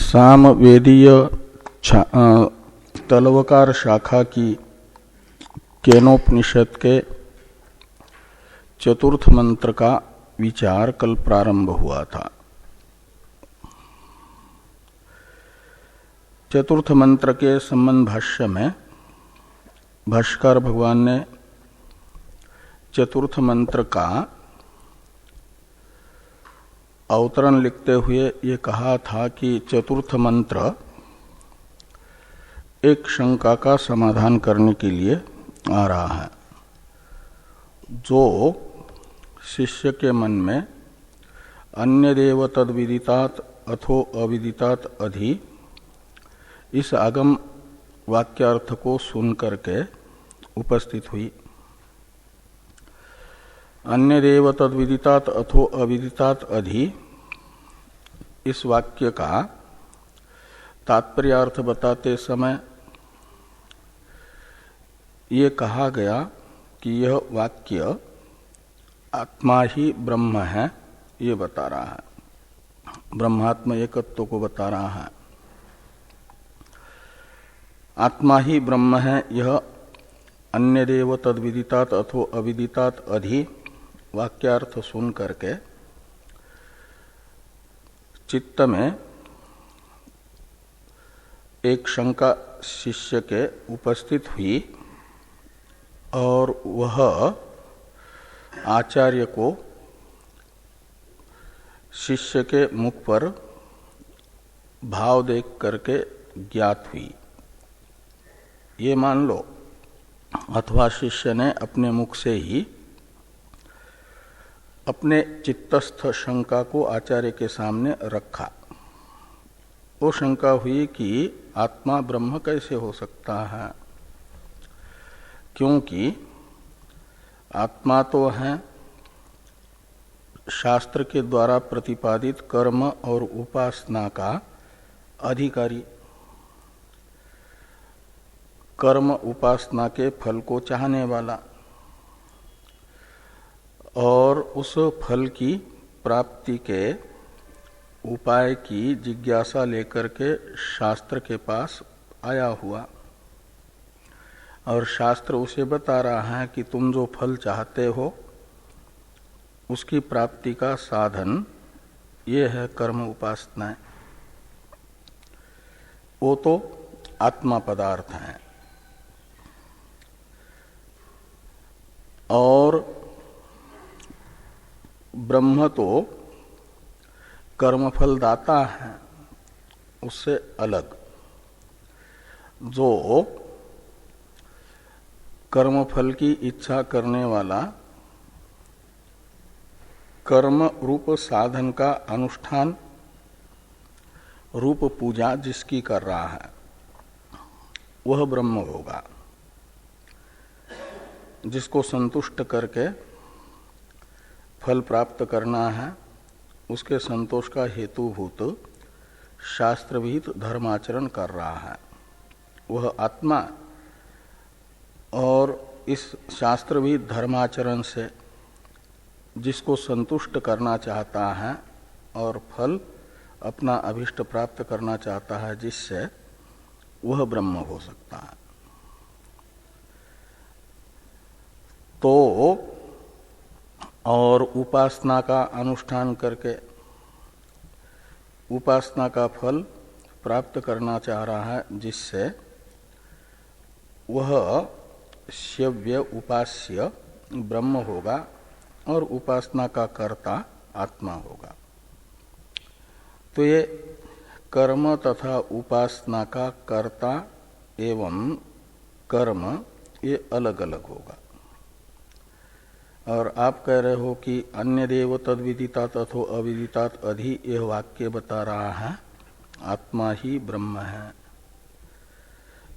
सामवेदीय तलवकार शाखा की केनोपनिषद के चतुर्थ मंत्र का विचार कल प्रारंभ हुआ था। चतुर्थ मंत्र के संबंध भाष्य में भाष्यकार भगवान ने चतुर्थ मंत्र का अवतरण लिखते हुए ये कहा था कि चतुर्थ मंत्र एक शंका का समाधान करने के लिए आ रहा है। जो शिष्य के मन में अन्यदेव तद्विदितात् अथो अविदितात् अधि इस आगम वाक्यार्थ को सुन करके उपस्थित हुई। अन्यदेव तद्विदितात् अथो अविदितात् अधि इस वाक्य का तात्पर्यार्थ बताते समय ये कहा गया कि यह वाक्य आत्मा ही ब्रह्म है, ये बता रहा है, ब्रह्मात्म एकत्व को बता रहा है। आत्मा ही ब्रह्म है, यह अन्यदेव तद्विदितात् अथो अविदितात् अधि वाक्यार्थ सुन करके चित्त में एक शंका शिष्य के उपस्थित हुई और वह आचार्य को शिष्य के मुख पर भाव देख करके ज्ञात हुई, ये मान लो, अथवा शिष्य ने अपने मुख से ही अपने चित्तस्थ शंका को आचार्य के सामने रखा। वो शंका हुई कि आत्मा ब्रह्म कैसे हो सकता है, क्योंकि आत्मा तो है शास्त्र के द्वारा प्रतिपादित कर्म और उपासना का अधिकारी, कर्म उपासना के फल को चाहने वाला, और उस फल की प्राप्ति के उपाय की जिज्ञासा लेकर के शास्त्र के पास आया हुआ, और शास्त्र उसे बता रहा है कि तुम जो फल चाहते हो उसकी प्राप्ति का साधन ये है कर्म उपासनाएं। वो तो आत्मा पदार्थ है, और ब्रह्म तो कर्मफल दाता है, उससे अलग। जो कर्मफल की इच्छा करने वाला कर्म रूप साधन का अनुष्ठान रूप पूजा जिसकी कर रहा है वह ब्रह्म होगा। जिसको संतुष्ट करके फल प्राप्त करना है उसके संतोष का हेतुभूत शास्त्रविहित धर्माचरण कर रहा है वह आत्मा, और इस शास्त्रविहित धर्माचरण से जिसको संतुष्ट करना चाहता है और फल अपना अभिष्ट प्राप्त करना चाहता है जिससे, वह ब्रह्म हो सकता है। तो और उपासना का अनुष्ठान करके उपासना का फल प्राप्त करना चाह रहा है जिससे, वह सेव्य उपास्य ब्रह्म होगा और उपासना का कर्ता आत्मा होगा। तो ये कर्म तथा उपासना का कर्ता एवं कर्म ये अलग अलग होगा। और आप कह रहे हो कि अन्य देव तद्विदितात् अथो अविदितात् अधि यह वाक्य बता रहा है आत्मा ही ब्रह्म है,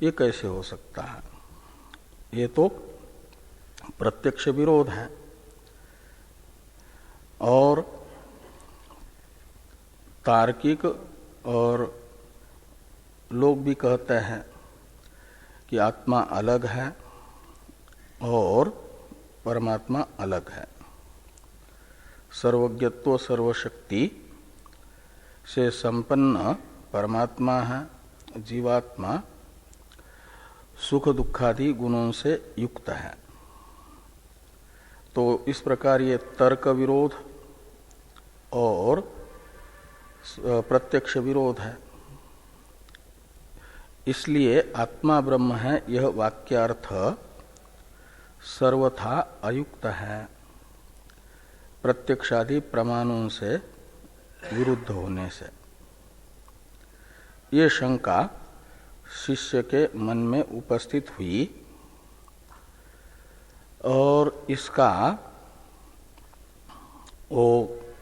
ये कैसे हो सकता है? ये तो प्रत्यक्ष विरोध है। और तार्किक और लोग भी कहते हैं कि आत्मा अलग है और परमात्मा अलग है। सर्वज्ञत्व सर्वशक्ति से संपन्न परमात्मा है, जीवात्मा सुख दुखादि गुणों से युक्त है। तो इस प्रकार ये तर्क विरोध और प्रत्यक्ष विरोध है। इसलिए आत्मा ब्रह्म है यह वाक्यार्थ सर्वथा अयुक्त है, प्रत्यक्षादि प्रमाणों से विरुद्ध होने से। ये शंका शिष्य के मन में उपस्थित हुई और इसका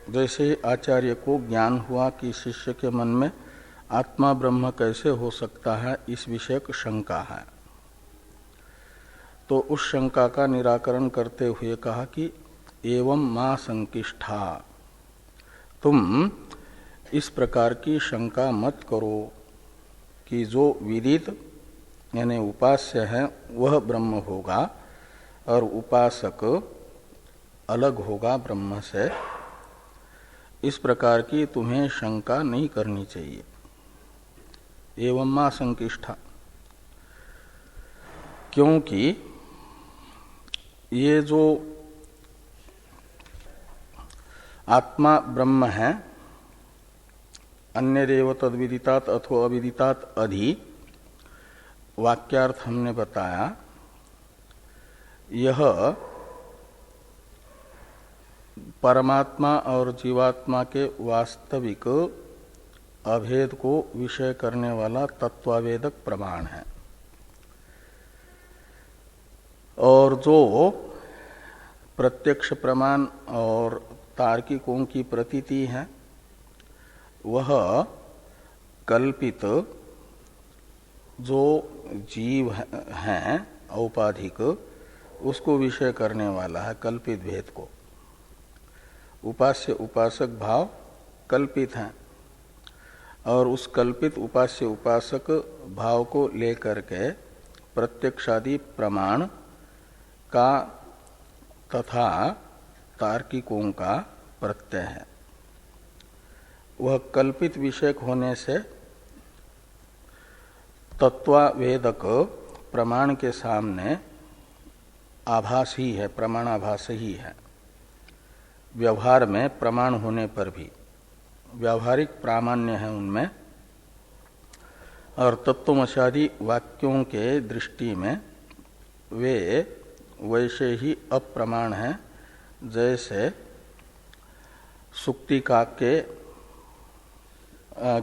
जैसे आचार्य को ज्ञान हुआ कि शिष्य के मन में आत्मा ब्रह्म कैसे हो सकता है, इस विषय की शंका है। तो उस शंका का निराकरण करते हुए कहा कि एवं मां संकिष्ठा, तुम इस प्रकार की शंका मत करो कि जो विदित यानी उपास्य है वह ब्रह्म होगा और उपासक अलग होगा ब्रह्म से। इस प्रकार की तुम्हें शंका नहीं करनी चाहिए। एवं मां संकिष्ठा, क्योंकि ये जो आत्मा ब्रह्म है, अन्य देव तद्विदितात अथो अविदितात अधि वाक्यार्थ हमने बताया, यह परमात्मा और जीवात्मा के वास्तविक अभेद को विषय करने वाला तत्वावेदक प्रमाण है। और जो प्रत्यक्ष प्रमाण और तार्किकों की प्रतीति है, वह कल्पित जो जीव हैं औपाधिक, उसको विषय करने वाला है, कल्पित भेद को। उपास्य उपासक भाव कल्पित हैं और उस कल्पित उपास्य उपासक भाव को लेकर के प्रत्यक्षादि प्रमाण का तथा तार्किकों का प्रत्यय है। वह कल्पित विषयक होने से तत्वावेदक प्रमाण के सामने आभास ही है, प्रमाणाभास ही है। व्यवहार में प्रमाण होने पर भी व्यावहारिक प्रामाण्य है उनमें, और तत्वमशादी वाक्यों के दृष्टि में वे वैसे ही अप्रमाण हैं जैसे सुक्तिका के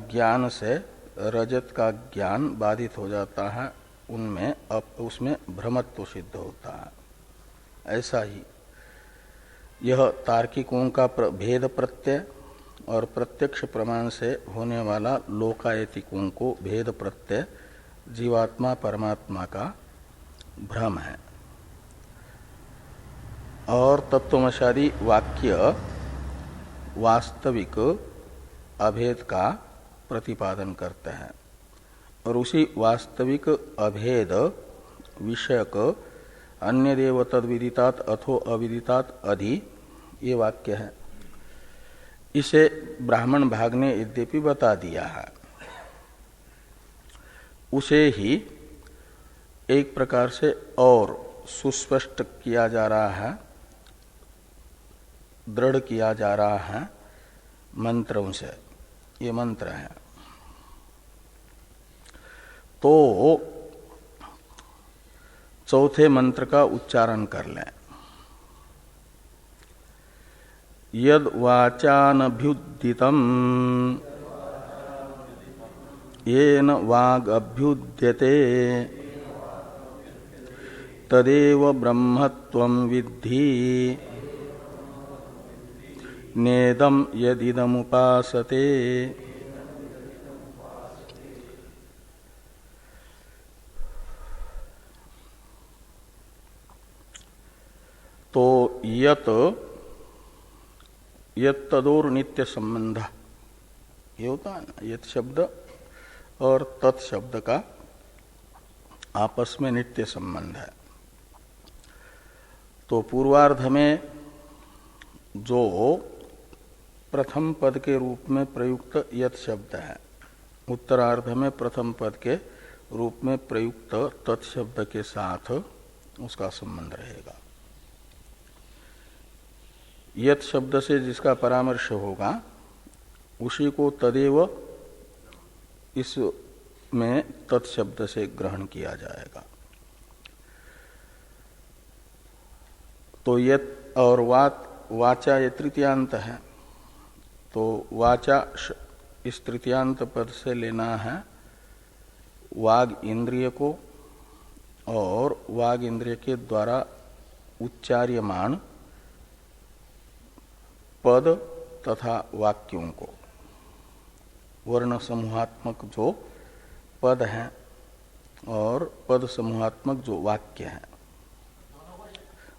ज्ञान से रजत का ज्ञान बाधित हो जाता है, उनमें उसमें भ्रमत्व सिद्ध होता है। ऐसा ही यह तार्किकों का भेद प्रत्यय और प्रत्यक्ष प्रमाण से होने वाला लोकायतिकों को भेद प्रत्यय जीवात्मा परमात्मा का भ्रम है। और तत्वमशादी वाक्य वास्तविक अभेद का प्रतिपादन करते हैं, और उसी वास्तविक अभेद विषयक अन्य देव तद्विदितात अथो अविदितात अधि ये वाक्य है। इसे ब्राह्मण भाग ने यद्यपि बता दिया है, उसे ही एक प्रकार से और सुस्पष्ट किया जा रहा है, दृढ़ किया जा रहा है मंत्रों से। ये मंत्र है। तो चौथे मंत्र का उच्चारण कर लें। यद वाचानभ्युदितम् येन वाग अभ्युद्यते तदेव ब्रह्मत्वं विद्धि नेदं यदिदमुपासते। तो यत तदोर नित्य संबंध, ये होता है ना, यत शब्द और तत् शब्द का आपस में नित्य संबंध है। तो पूर्वार्ध में जो प्रथम पद के रूप में प्रयुक्त यत शब्द है, उत्तरार्ध में प्रथम पद के रूप में प्रयुक्त तत्शब्द के साथ उसका संबंध रहेगा। यत शब्द से जिसका परामर्श होगा उसी को तदेव इसमें तत्शब्द से ग्रहण किया जाएगा। तो यत और वाचा ये तृतीयांत है, तो वाचा इस तृतीयांत पद से लेना है वाग इंद्रिय को और वाग इंद्रिय के द्वारा उच्चार्यमाण पद तथा वाक्यों को। वर्ण समूहात्मक जो पद हैं और पद समूहात्मक जो वाक्य हैं,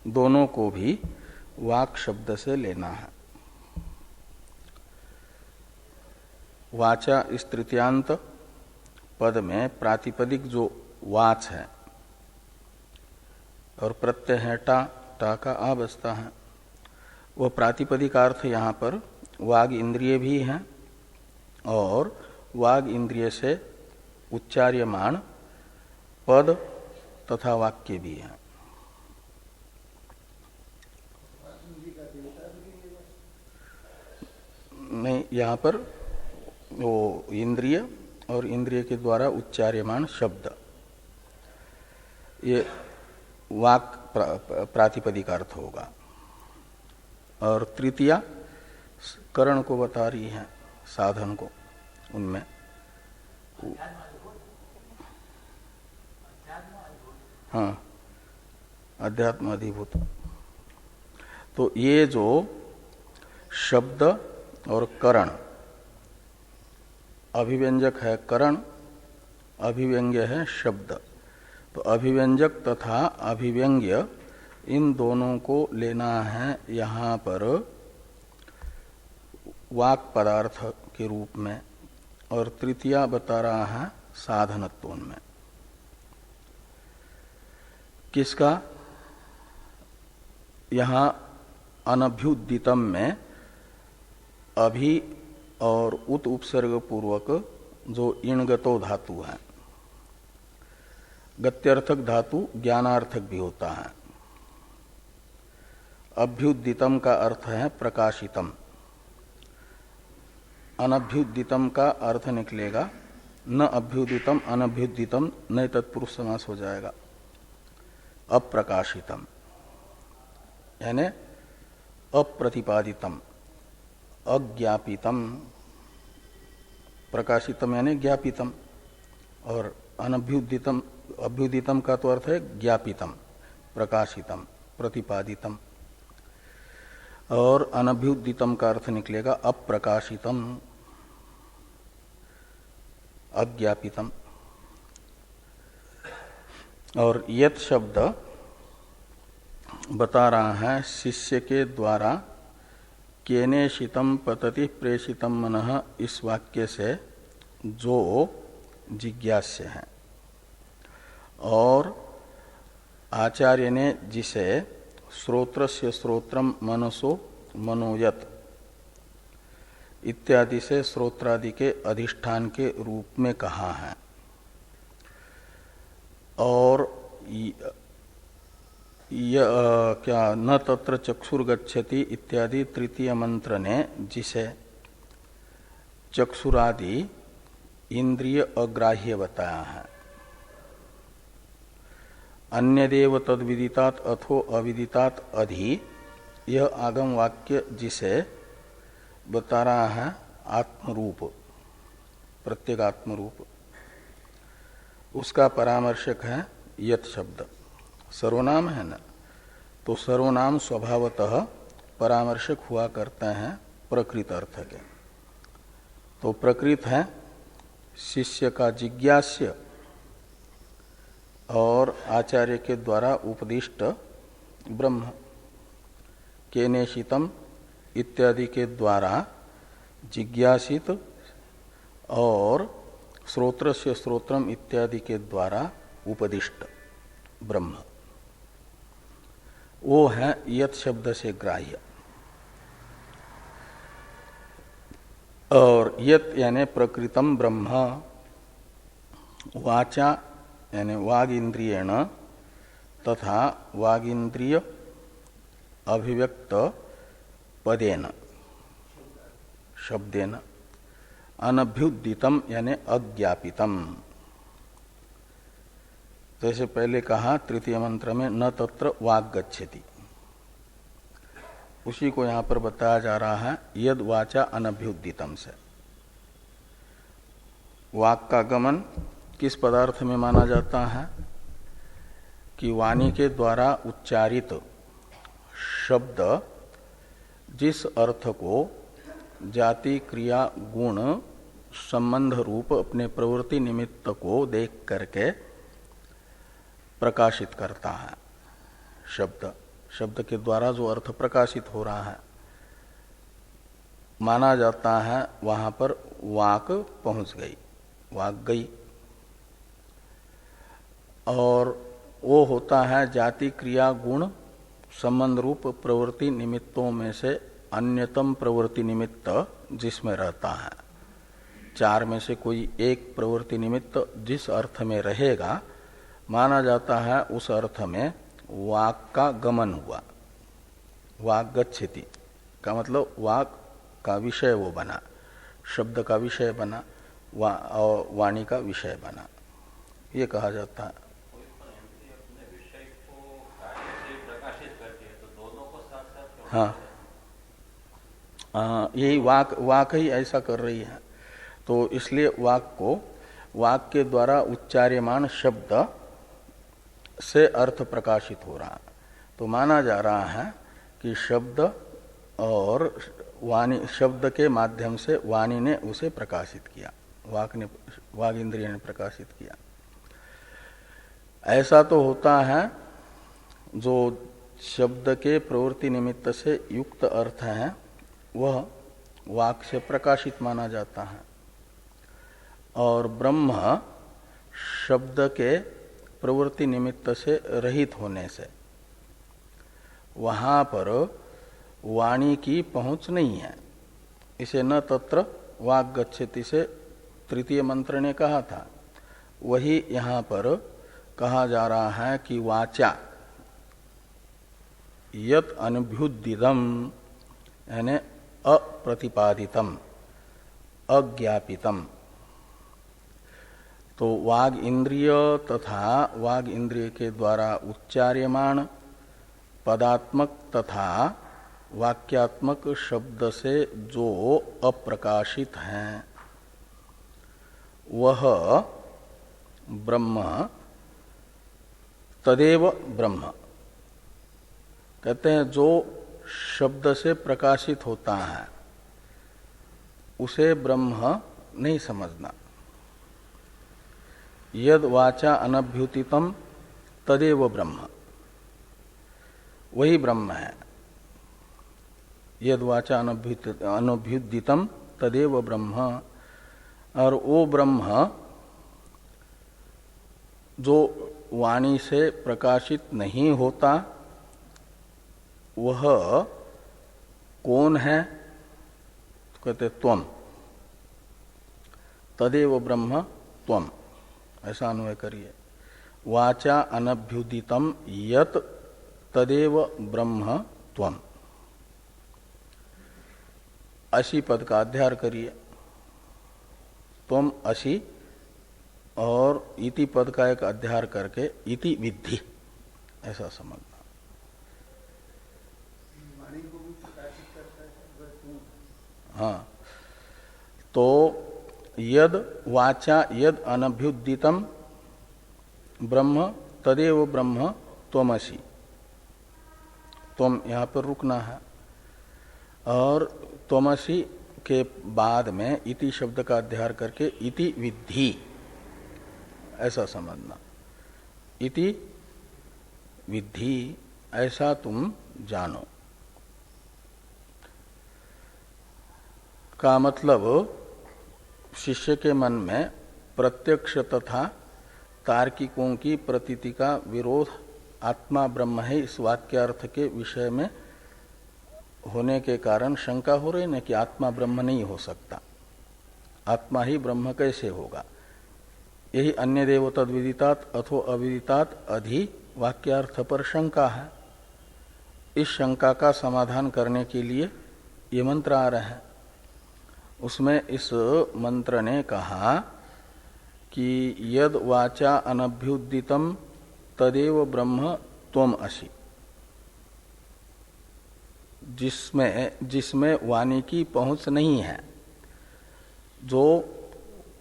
दोनों को भी वाक शब्द से लेना है। वाचा इस तृतीयांत पद में प्रातिपदिक जो वाच है और प्रत्यय है टा, टा का आ बसता है, वह प्रातिपदिकार्थ यहाँ पर वाग इंद्रिय भी है और वाग इंद्रिय से उच्चार्यमाण पद तथा वाक्य भी है। नहीं, यहाँ पर वो इंद्रिय और इंद्रिय के द्वारा उच्चार्यमाण शब्द, ये वाक प्रातिपदिक अर्थ होगा। और तृतीया करण को बता रही है, साधन को, उनमें हाँ अध्यात्म अधिभूत। तो ये जो शब्द और करण, अभिव्यंजक है करण, अभिव्यंग्य है शब्द, तो अभिव्यंजक तथा अभिव्यंग्य इन दोनों को लेना है यहाँ पर वाक पदार्थ के रूप में, और तृतीया बता रहा है साधनत्व में। किसका? यहाँ अनभ्युदितम में अभि और उत उपसर्ग पूर्वक जो इणगतो धातु है, गत्यर्थक धातु ज्ञानार्थक भी होता है। अभ्युदितम का अर्थ है प्रकाशितम, अनभ्युदितम का अर्थ निकलेगा न अभ्युदितम अनभ्युदितम, नहीं तत्पुरुष समास हो जाएगा। अप्रकाशितम यानी अप्रतिपादितम, अज्ञापितम, प्रकाशितम यानी ज्ञापितम, और अनभ्युदितम, अभ्युदितम का तो अर्थ है ज्ञापितम, प्रकाशितम, प्रतिपादितम, और अनभ्युदितम का अर्थ निकलेगा अप्रकाशितम, अज्ञापितम। और यत शब्द बता रहा है शिष्य के द्वारा केनेशितम पतति प्रेषितम मनः, इस वाक्य से जो जिज्ञास्य है, और आचार्य ने जिसे श्रोत्रस्य श्रोत्रम मनसो मनोयत इत्यादि से श्रोत्रादि के अधिष्ठान के रूप में कहा है। और क्या न तत्र चक्षुर्गच्छति इत्यादि तृतीय मंत्र ने जिसे चक्षुरादि इंद्रिय अग्राह्य बताया है, अन्यदेव तद विदितात अथो अविदितात अधि, यह आगम वाक्य जिसे बता रहा है आत्मरूप, प्रत्येगात्मरूप, उसका परामर्शक है यत शब्द। सर्वनाम है ना, तो सर्वनाम स्वभावतः परामर्शक हुआ करते हैं प्रकृत अर्थ के। तो प्रकृत है शिष्य का जिज्ञास्य और आचार्य के द्वारा उपदिष्ट ब्रह्म, केनेशितम इत्यादि के द्वारा जिज्ञासित और श्रोत्रस्य श्रोत्रम इत्यादि के द्वारा उपदिष्ट ब्रह्म, वो है यत शब्द से ग्राह्य। और यत यानी प्रकृतम ब्रह्म, वाचा यानी वाग इंद्रियण तथा वागिंद्रिय अभिव्यक्त पदेन शब्देन अनभ्युदितम यानी अज्ञापितम। जैसे पहले कहा तृतीय मंत्र में न तत्र वाग गच्छति, उसी को यहां पर बताया जा रहा है यद वाचा अनभ्युदितम से। वाक का गमन किस पदार्थ में माना जाता है कि वाणी के द्वारा उच्चारित शब्द जिस अर्थ को जाति क्रिया गुण संबंध रूप अपने प्रवृत्ति निमित्त को देख करके प्रकाशित करता है। शब्द के द्वारा जो अर्थ प्रकाशित हो रहा है माना जाता है, वहां पर वाक पहुंच गई, वाक गई। और वो होता है जाति क्रिया गुण संबंध रूप प्रवृत्ति निमित्तों में से अन्यतम प्रवृत्ति निमित्त जिसमें रहता है। चार में से कोई एक प्रवृत्ति निमित्त जिस अर्थ में रहेगा माना जाता है उस अर्थ में वाक का गमन हुआ। वाक गच्छति का मतलब वाक का विषय वो बना, शब्द का विषय बना, और वाणी का विषय बना, ये कहा जाता है। हाँ, यही वाक ही ऐसा कर रही है। तो इसलिए वाक के द्वारा उच्चार्यमान शब्द से अर्थ प्रकाशित हो रहा है। तो माना जा रहा है कि शब्द और वाणी, शब्द के माध्यम से वाणी ने उसे प्रकाशित किया, वाग इंद्रिय ने प्रकाशित किया। ऐसा तो होता है जो शब्द के प्रवृत्ति निमित्त से युक्त अर्थ है वह वाक से प्रकाशित माना जाता है, और ब्रह्म शब्द के प्रवृत्ति निमित्त से रहित होने से वहां पर वाणी की पहुंच नहीं है। इसे न तत्र वाग गच्छति से तृतीय मंत्र ने कहा था, वही यहां पर कहा जा रहा है कि वाचा यत अनुभ्युदितम यानी अप्रतिपादितम अज्ञापितम। तो वाग इंद्रिय तथा वाग इंद्रिय के द्वारा उच्चार्यमान पदात्मक तथा वाक्यात्मक शब्द से जो अप्रकाशित हैं वह ब्रह्म तदेव ब्रह्म। कहते हैं जो शब्द से प्रकाशित होता है उसे ब्रह्म नहीं समझना। यद वाचा अनभ्युतितम तदेव ब्रह्म, वही ब्रह्म है। यद वाचा अनभ्युदितम तदेव ब्रह्म, और वो ब्रह्म जो वाणी से प्रकाशित नहीं होता वह कौन है? तो कहते त्वम, तदेव ब्रह्म त्वम, ऐसा अन्वय करिए। वाचा अनभ्युदितम यत तदेव ब्रह्म त्वम, असी पद का अध्यार करिए। त्वम असी और इति पद का एक अध्यार करके इति विद्धि, ऐसा समझना। हाँ, तो यद वाचा यद अनभ्युदितम ब्रह्म तदेव ब्रह्म त्वमसि, त्वम यहाँ पर रुकना है। और त्वमसि के बाद में इति शब्द का अध्यार करके इति विद्धि, ऐसा समझना। इति विद्धि, ऐसा तुम जानो का मतलब शिष्य के मन में प्रत्यक्ष तथा तार्किकों की प्रतीति का विरोध आत्मा ब्रह्म है इस वाक्यार्थ के विषय में होने के कारण शंका हो रही न कि आत्मा ब्रह्म नहीं हो सकता। आत्मा ही ब्रह्म कैसे होगा? यही अन्य देव तद्विदितात अथो अविदितात अधि वाक्यार्थ पर शंका है। इस शंका का समाधान करने के लिए ये मंत्र आ रहे हैं। उसमें इस मंत्र ने कहा कि यद वाचा अनभ्युदितम तदेव ब्रह्म त्वम असि, जिसमें वाणी की पहुंच नहीं है, जो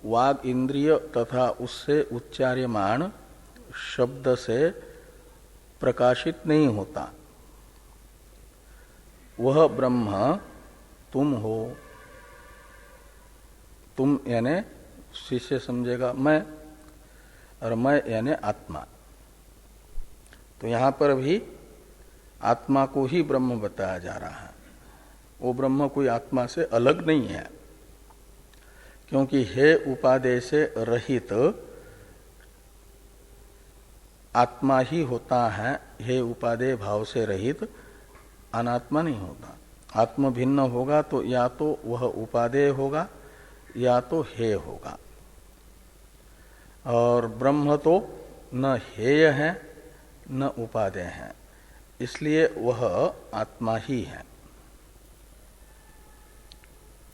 वाग इंद्रिय तथा उससे उच्चार्यमाण शब्द से प्रकाशित नहीं होता, वह ब्रह्म तुम हो। तुम यानी शिष्य समझेगा मैं, और मैं यानी आत्मा। तो यहां पर भी आत्मा को ही ब्रह्म बताया जा रहा है। वो ब्रह्म कोई आत्मा से अलग नहीं है, क्योंकि हे उपादेय से रहित आत्मा ही होता है। हे उपादेय भाव से रहित अनात्मा नहीं होता। आत्म भिन्न होगा तो या तो वह उपादेय होगा या तो हेय होगा, और ब्रह्म तो न हेय है न उपादेय है, इसलिए वह आत्मा ही है,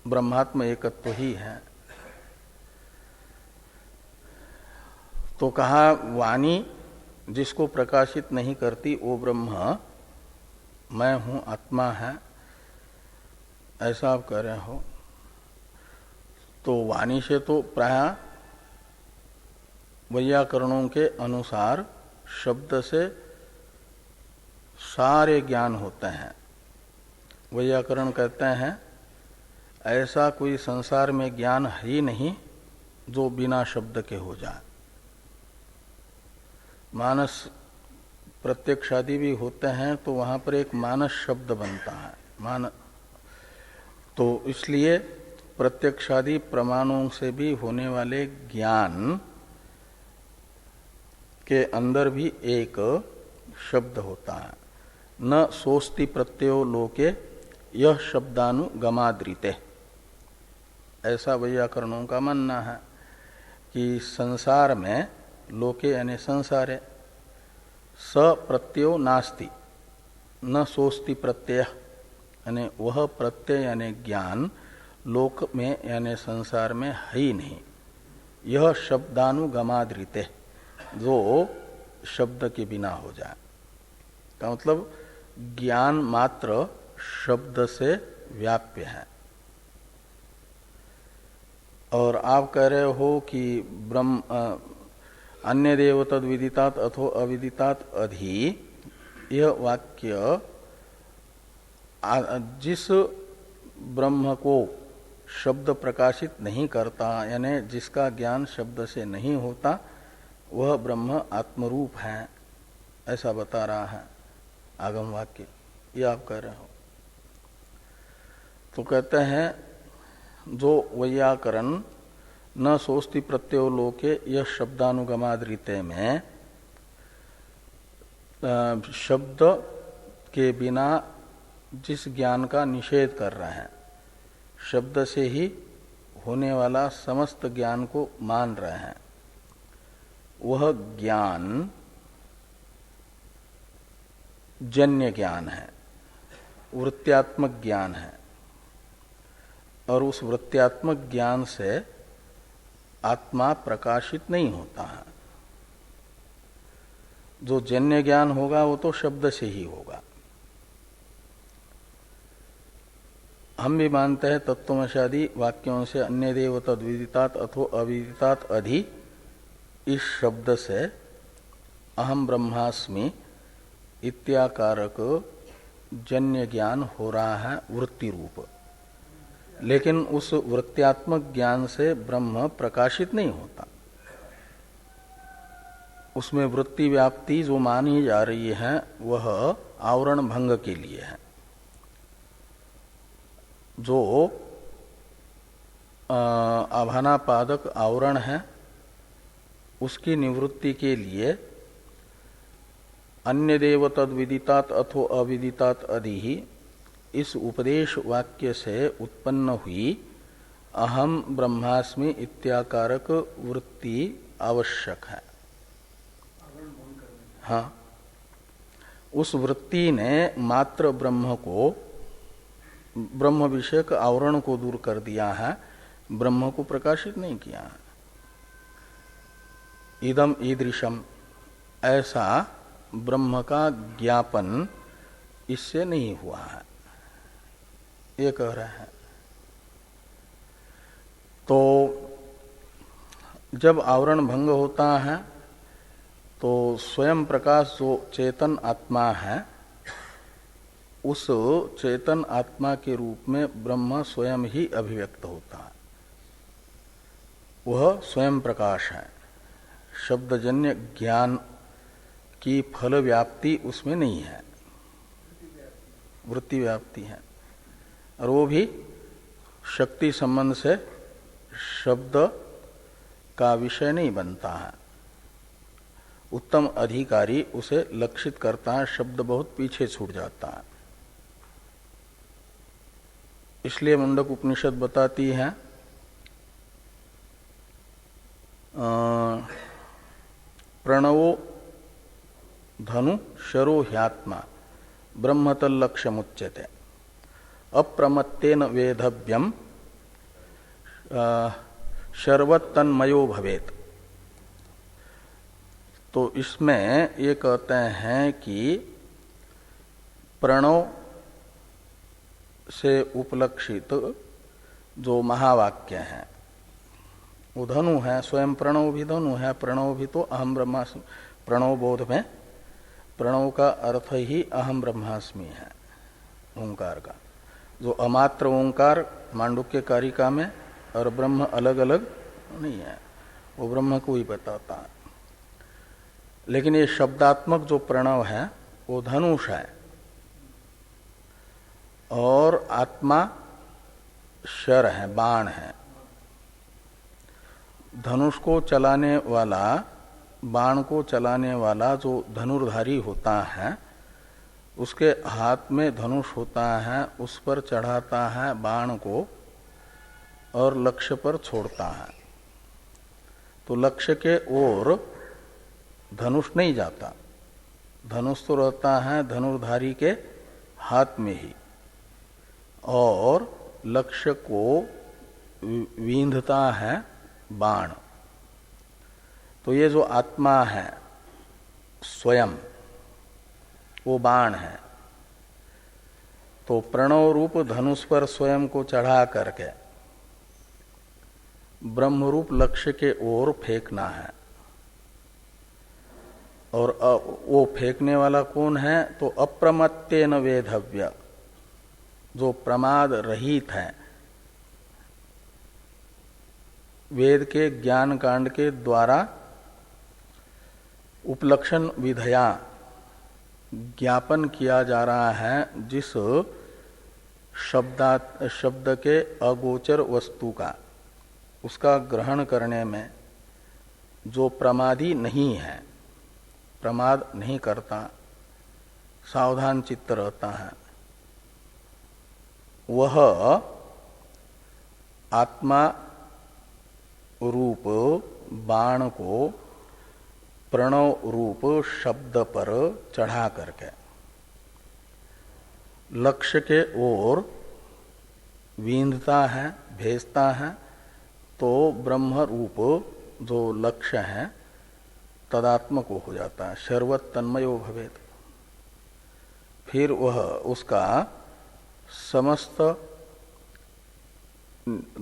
ब्रह्मात्म एकत्व ही है। तो कहा वाणी जिसको प्रकाशित नहीं करती वो ब्रह्म मैं हूं, आत्मा है, ऐसा आप कह रहे हो। तो वाणी से तो प्राय वैयाकरणों के अनुसार शब्द से सारे ज्ञान होते हैं। वैयाकरण कहते हैं ऐसा कोई संसार में ज्ञान है ही नहीं जो बिना शब्द के हो जाए। मानस प्रत्यक्षादि भी होते हैं तो वहां पर एक मानस शब्द बनता है। तो इसलिए प्रत्यक्षादि प्रमाणों से भी होने वाले ज्ञान के अंदर भी एक शब्द होता है। न सोस्ति प्रत्ययो लोके यह शब्दानुगमाद्रिते, ऐसा वैयाकरणों का मानना है कि संसार में लोके यानी संसारे स प्रत्ययो नास्ति न सोस्ति प्रत्यय, यानी वह प्रत्यय यानी ज्ञान लोक में यानी संसार में है ही नहीं। यह शब्दानुगमाद्रिते, जो शब्द के बिना हो जाए, का मतलब ज्ञान मात्र शब्द से व्याप्य है। और आप कह रहे हो कि ब्रह्म अन्य देव तद विदितात अथो अविदितात अधि, यह वाक्य जिस ब्रह्म को शब्द प्रकाशित नहीं करता, यानी जिसका ज्ञान शब्द से नहीं होता, वह ब्रह्म आत्मरूप है, ऐसा बता रहा है आगम वाक्य। ये आप कह रहे हो। तो कहते हैं जो वैयाकरण न सोस्ति प्रत्ययो लोके यह शब्दानुगमाद्रिते में शब्द के बिना जिस ज्ञान का निषेध कर रहे हैं, शब्द से ही होने वाला समस्त ज्ञान को मान रहे हैं, वह ज्ञान जन्य ज्ञान है, वृत्त्यात्मक ज्ञान है। और उस वृत्त्यात्मक ज्ञान से आत्मा प्रकाशित नहीं होता है। जो जन्य ज्ञान होगा वो तो शब्द से ही होगा। हम भी मानते हैं तत्वमशादी वाक्यों से अन्य देव तद्विदितात अथो अविदितात अधि, इस शब्द से अहम ब्रह्मास्मि इत्याकारक जन्य ज्ञान हो रहा है वृत्ति रूप। लेकिन उस वृत्त्यात्मक ज्ञान से ब्रह्म प्रकाशित नहीं होता। उसमें वृत्ति व्याप्ति जो मानी जा रही है वह आवरण भंग के लिए है। जो आभानापादक आवरण है उसकी निवृत्ति के लिए अन्य देव तद विदितात अथो अविदितात अधि, इस उपदेश वाक्य से उत्पन्न हुई अहम ब्रह्मास्मि इत्याकारक वृत्ति आवश्यक है। हाँ, उस वृत्ति ने मात्र ब्रह्म को, ब्रह्म विषयक आवरण को दूर कर दिया है, ब्रह्म को प्रकाशित नहीं किया है। इदम ईदृशम, ऐसा ब्रह्म का ज्ञापन इससे नहीं हुआ है, ये कह रहे हैं। तो जब आवरण भंग होता है तो स्वयं प्रकाश जो चेतन आत्मा है, उस चेतन आत्मा के रूप में ब्रह्म स्वयं ही अभिव्यक्त होता है। वह स्वयं प्रकाश है। शब्दजन्य ज्ञान की फल व्याप्ति उसमें नहीं है, वृत्ति व्याप्ति है। और वो भी शक्ति संबंध से शब्द का विषय नहीं बनता है। उत्तम अधिकारी उसे लक्षित करता है, शब्द बहुत पीछे छूट जाता है। इसलिए मुंडक उपनिषद बताती है प्रणवो धनु शरो ह्यात्मा ब्रह्मतल्लक्ष्यमुच्यते अप्रमत्तेन वेधव्यम शर्वतन्मयो भवेत। तो इसमें ये कहते हैं कि प्रणव से उपलक्षित जो महावाक्य है वो धनु है, स्वयं प्रणव भी धनु है। प्रणव भी तो अहम ब्रह्मास्मि, प्रणव बोध में प्रणव का अर्थ ही अहम ब्रह्मास्मि है, ओंकार का। जो अमात्र ओंकार मांडुक्य कारिका में और ब्रह्म अलग अलग नहीं है, वो ब्रह्म को ही बताता है। लेकिन ये शब्दात्मक जो प्रणव है वो धनुष है, और आत्मा शर है, बाण है। धनुष को चलाने वाला, बाण को चलाने वाला जो धनुर्धारी होता है, उसके हाथ में धनुष होता है, उस पर चढ़ाता है बाण को और लक्ष्य पर छोड़ता है। तो लक्ष्य के ओर धनुष नहीं जाता, धनुष तो रहता है धनुर्धारी के हाथ में ही, और लक्ष्य को विंधता है बाण। तो ये जो आत्मा है स्वयं, वो बाण है। तो प्रणव रूप धनुष पर स्वयं को चढ़ा करके ब्रह्मरूप लक्ष्य के ओर फेंकना है। और वो फेंकने वाला कौन है? तो अप्रमत्तेन वेधव्य, जो प्रमाद रहित है, वेद के ज्ञान कांड के द्वारा उपलक्षण विधया ज्ञापन किया जा रहा है, जिस शब्द के अगोचर वस्तु का, उसका ग्रहण करने में जो प्रमादी नहीं है, प्रमाद नहीं करता, सावधान चित्त रहता है, वह आत्मा रूप बाण को प्रणव रूप शब्द पर चढ़ा करके लक्ष्य के ओर विंधता है, भेजता है। तो ब्रह्म रूप जो लक्ष्य है तदात्मक हो जाता है, शर्वत तन्मयो भवेत। फिर वह उसका समस्त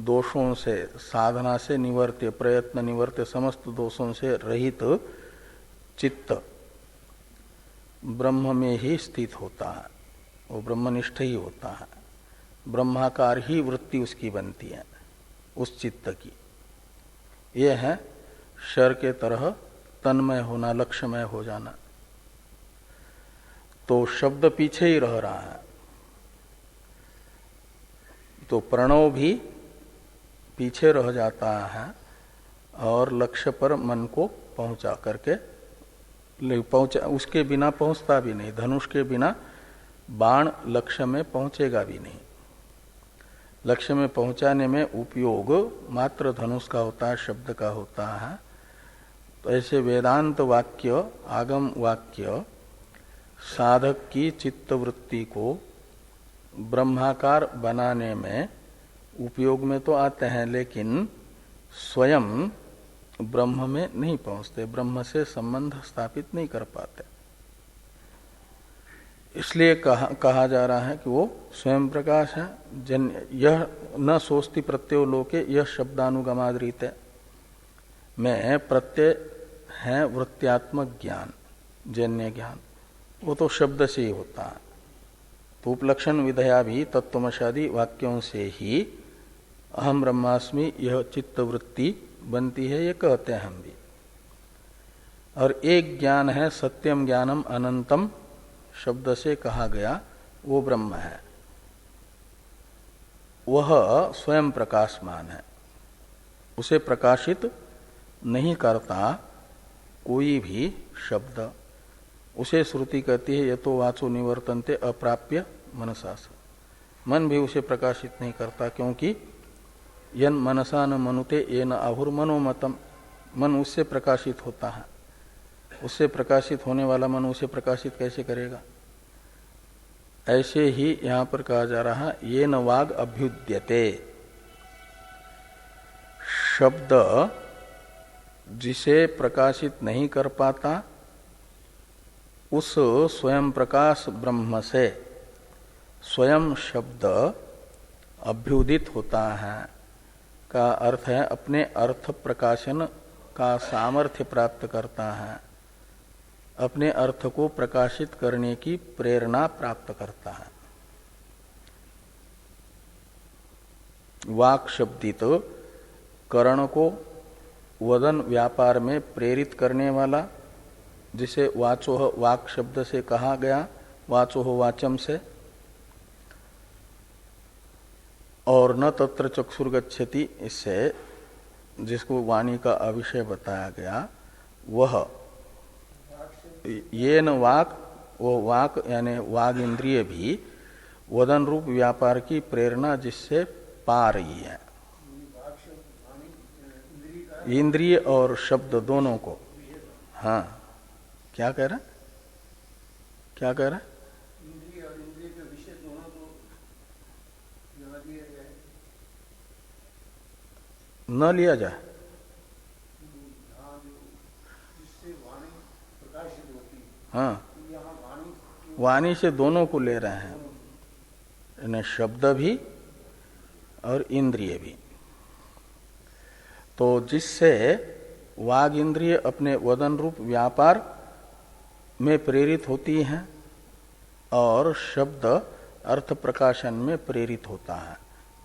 दोषों से, साधना से निवर्त्य, प्रयत्न निवर्त्य समस्त दोषों से रहित चित्त ब्रह्म में ही स्थित होता है, वो ब्रह्मनिष्ठ ही होता है। ब्रह्माकार ही वृत्ति उसकी बनती है, उस चित्त की। ये है शर के तरह तन्मय होना, लक्ष्यमय हो जाना। तो शब्द पीछे ही रह रहा है, तो प्रणव भी पीछे रह जाता है और लक्ष्य पर मन को पहुंचा करके उसके बिना पहुंचता भी नहीं। धनुष के बिना बाण लक्ष्य में पहुंचेगा भी नहीं। लक्ष्य में पहुंचाने में उपयोग मात्र धनुष का होता है, शब्द का होता है। तो ऐसे वेदांत वाक्य, आगम वाक्य साधक की चित्तवृत्ति को ब्रह्माकार बनाने में उपयोग में तो आते हैं, लेकिन स्वयं ब्रह्म में नहीं पहुंचते, ब्रह्म से संबंध स्थापित नहीं कर पाते। इसलिए कहा जा रहा है कि वो स्वयं प्रकाश है। यह न सोस्ति प्रत्ययो लोके यह शब्दानुगमाद्रित है, में प्रत्यय है वृत्त्यात्मक ज्ञान, जन्य ज्ञान, वो तो शब्द से ही होता है। तो उपलक्षण विधया भी तत्वमशादी वाक्यों से ही अहम ब्रह्मास्मि यह चित्तवृत्ति बनती है, ये कहते हैं हम भी। और एक ज्ञान है सत्यम ज्ञानम अनंतम, शब्द से कहा गया वो ब्रह्म है, वह स्वयं प्रकाशमान है, उसे प्रकाशित नहीं करता कोई भी शब्द। उसे श्रुति कहती है यतो वाचो निवर्तन्ते अप्राप्य मनसा से, मन भी उसे प्रकाशित नहीं करता, क्योंकि यन मनसा न मनुते ये न आहुर मनोमतम, मन उससे प्रकाशित होता है, उससे प्रकाशित होने वाला मन उसे प्रकाशित कैसे करेगा। ऐसे ही यहां पर कहा जा रहा है ये न वाग अभ्युद्यते, शब्द जिसे प्रकाशित नहीं कर पाता उस स्वयं प्रकाश ब्रह्म से स्वयं शब्द अभ्युदित होता है, का अर्थ है अपने अर्थ प्रकाशन का सामर्थ्य प्राप्त करता है, अपने अर्थ को प्रकाशित करने की प्रेरणा प्राप्त करता है। वाक शब्दित करण को वदन व्यापार में प्रेरित करने वाला, जिसे वाचोह वाक शब्द से कहा गया, वाचोह वाचम से, और न तत्र चक्षुर्गच्छति इससे जिसको वाणी का अविषय बताया गया, वह ये न वाक, वो वाक यानी वाग इंद्रिय भी वदन रूप व्यापार की प्रेरणा जिससे पा रही है, इंद्रिय और शब्द दोनों को। हाँ, क्या कह रहा, क्या कह रहा? इंद्रिय और इंद्रिय के विषय दोनों को न लिया जाए, न लिया जाए, जिससे वाणी प्रकाशित होती है। हाँ, यहाँ वाणी से दोनों को ले रहे हैं, यानी शब्द भी और इंद्रिय भी। तो जिससे वाग इंद्रिय अपने वदन रूप व्यापार में प्रेरित होती हैं और शब्द अर्थ प्रकाशन में प्रेरित होता है,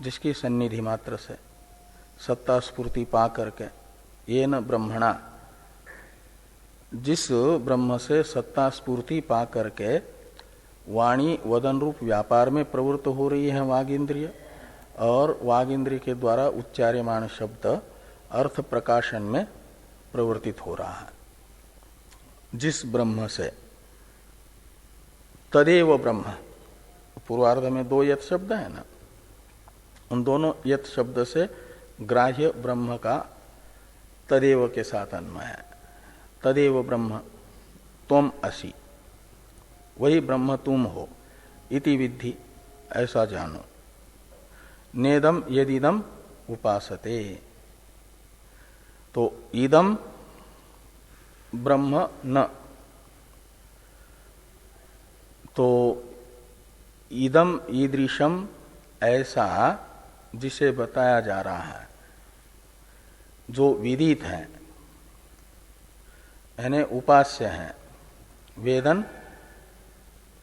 जिसकी सन्निधि मात्र से सत्ता स्फूर्ति पा करके, ये न ब्रह्मणा, जिस ब्रह्म से सत्ता स्फूर्ति पा करके वाणी वदन रूप व्यापार में प्रवृत्त हो रही है वाग इंद्रिय, और वाग इंद्रिय के द्वारा उच्चार्यमाण शब्द अर्थ प्रकाशन में प्रवर्तित हो रहा है, जिस ब्रह्म से, तदेव ब्रह्म। पूर्वार्ध में दो यत शब्द है ना, उन दोनों यत शब्द से ग्राह्य ब्रह्म का तदेव के साथ अन्वय है। तदेव ब्रह्म त्वम असि, वही ब्रह्म तुम हो, इति विद्धि, ऐसा जानो। नेदम यदिदम उपासते, तो इदम ब्रह्म न, तो इदम ईदृशम ऐसा जिसे बताया जा रहा है, जो विदित है, यानी उपास्य है। वेदन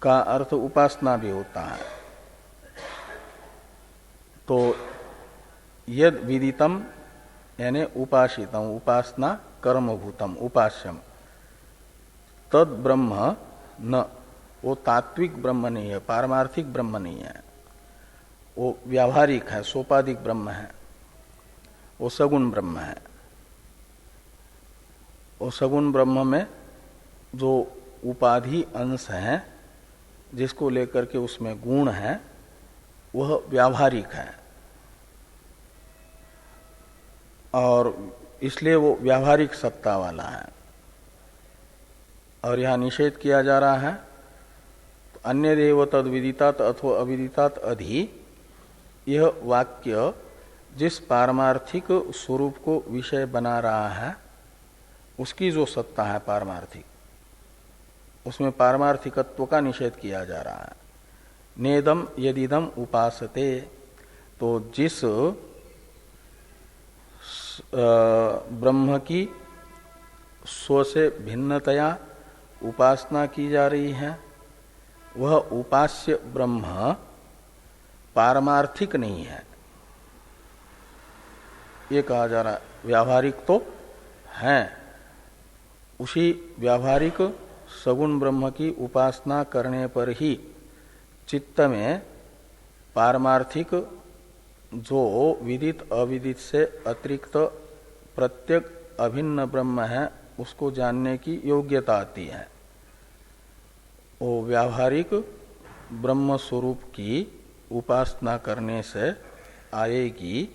का अर्थ उपासना भी होता है। तो यद विदितम यानी उपासितम, उपासना कर्मभूतम उपास्यम, तद ब्रह्म न, वो तात्विक ब्रह्म नहीं है, पारमार्थिक ब्रह्म नहीं है, वो व्यावहारिक है, सोपाधिक ब्रह्म है, वो सगुण ब्रह्म है। वो सगुण ब्रह्म में जो उपाधि अंश है, जिसको लेकर के उसमें गुण है, वह व्यावहारिक है, और इसलिए वो व्यावहारिक सत्ता वाला है। और यहाँ निषेध किया जा रहा है तो अन्य देव तद विदितात अथवा अविदितात अधि, यह वाक्य जिस पारमार्थिक स्वरूप को विषय बना रहा है उसकी जो सत्ता है पारमार्थिक, उसमें पारमार्थिकत्व का निषेध किया जा रहा है। नेदम यदिदम उपासते, तो जिस ब्रह्म की स्व से भिन्नतया उपासना की जा रही है, वह उपास्य ब्रह्म पारमार्थिक नहीं है, ये कहा जा रहा है। व्यावहारिक तो है, उसी व्यावहारिक सगुण ब्रह्म की उपासना करने पर ही चित्त में पारमार्थिक जो विदित अविदित से अतिरिक्त प्रत्येक अभिन्न ब्रह्म है उसको जानने की योग्यता आती है। वो व्यावहारिक ब्रह्म स्वरूप की उपासना करने से आएगी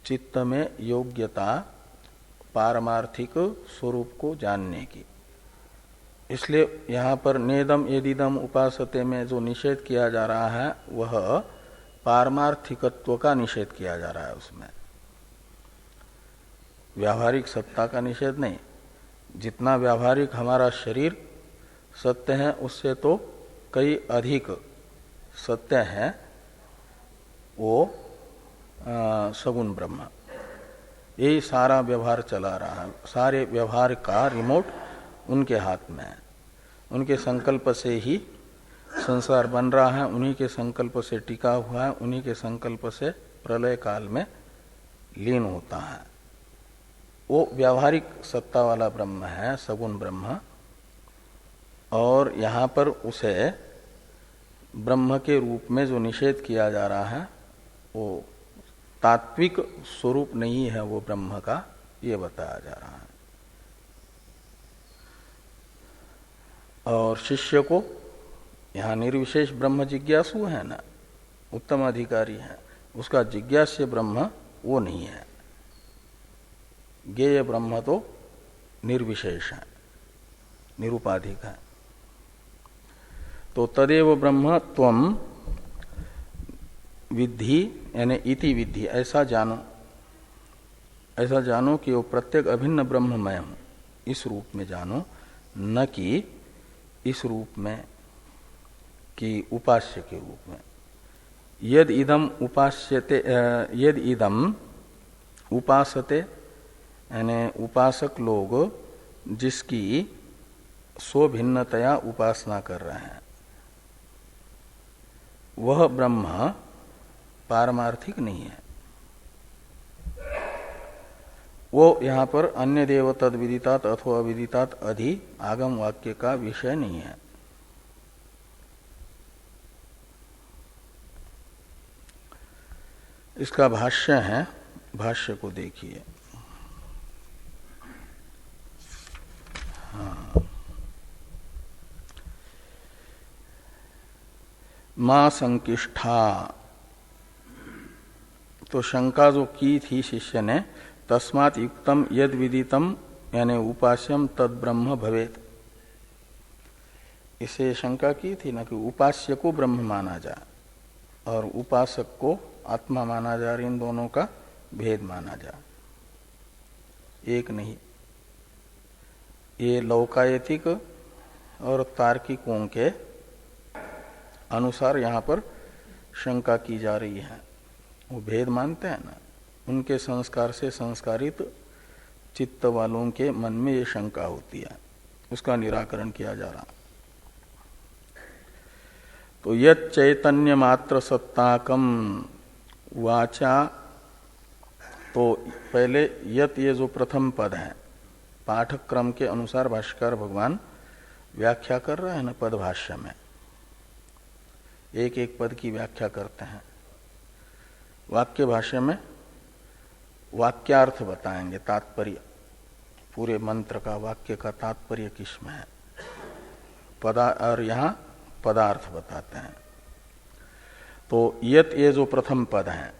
चित्त में योग्यता पारमार्थिक स्वरूप को जानने की। इसलिए यहाँ पर नेदम यदिदम उपासते में जो निषेध किया जा रहा है वह पारमार्थिकत्व का निषेध किया जा रहा है, उसमें व्यावहारिक सत्ता का निषेध नहीं। जितना व्यावहारिक हमारा शरीर सत्य है उससे तो कई अधिक सत्य है वो सगुण ब्रह्म। यही सारा व्यवहार चला रहा है, सारे व्यवहार का रिमोट उनके हाथ में है। उनके संकल्प से ही संसार बन रहा है, उन्हीं के संकल्प से टिका हुआ है, उन्हीं के संकल्प से प्रलय काल में लीन होता है। वो व्यावहारिक सत्ता वाला ब्रह्म है सगुण ब्रह्म। और यहाँ पर उसे ब्रह्म के रूप में जो निषेध किया जा रहा है वो तात्विक स्वरूप नहीं है वो ब्रह्म का, ये बताया जा रहा है। और शिष्य को यहाँ निर्विशेष ब्रह्म जिज्ञासु है ना, उत्तम अधिकारी है, उसका जिज्ञास्य ब्रह्म वो नहीं है। ज्ञेय ब्रह्म तो निर्विशेष है, निरुपाधिक है। तो तदेव ब्रह्म त्वम विद्धि यानी इति विद्धि, ऐसा जानो, ऐसा जानो कि वो प्रत्येक अभिन्न ब्रह्म मैं हूं, इस रूप में जानो, न कि इस रूप में कि उपास्य के रूप में। यद इदम उपास्यते, यद इदम उपासते यानी उपासक लोग जिसकी स्वभिन्नतया उपासना कर रहे हैं वह ब्रह्म पारमार्थिक नहीं है। वो यहाँ पर अन्य देव तद विदितात अथवा अविदितात अधि आगम वाक्य का विषय नहीं है। इसका भाष्य है, भाष्य को देखिए। हाँ। मां संकिष्ठा, तो शंका जो की थी शिष्य ने, तस्मात् युक्तम यद विदितम यानी उपास्यम तद ब्रह्म भवेत, इसे शंका की थी ना कि उपास्य को ब्रह्म माना जाए और उपासक को आत्मा माना जाए, इन दोनों का भेद माना जाए, एक नहीं। ये लौकायतिक और तार्किकों के अनुसार यहाँ पर शंका की जा रही है। वो भेद मानते हैं ना, उनके संस्कार से संस्कारित चित्त वालों के मन में ये शंका होती है, उसका निराकरण किया जा रहा। तो यत् चैतन्य मात्र सत्ताकम वाचा, तो पहले यत् ये जो प्रथम पद है पाठक क्रम के अनुसार भाष्यकार भगवान व्याख्या कर रहे हैं ना, पद भाष्य में एक एक पद की व्याख्या करते हैं। वाक्य भाष्य में वाक्यार्थ बताएंगे, तात्पर्य, पूरे मंत्र का वाक्य का तात्पर्य किसमें है, और यहाँ पदार्थ बताते हैं। तो यत ये जो प्रथम पद है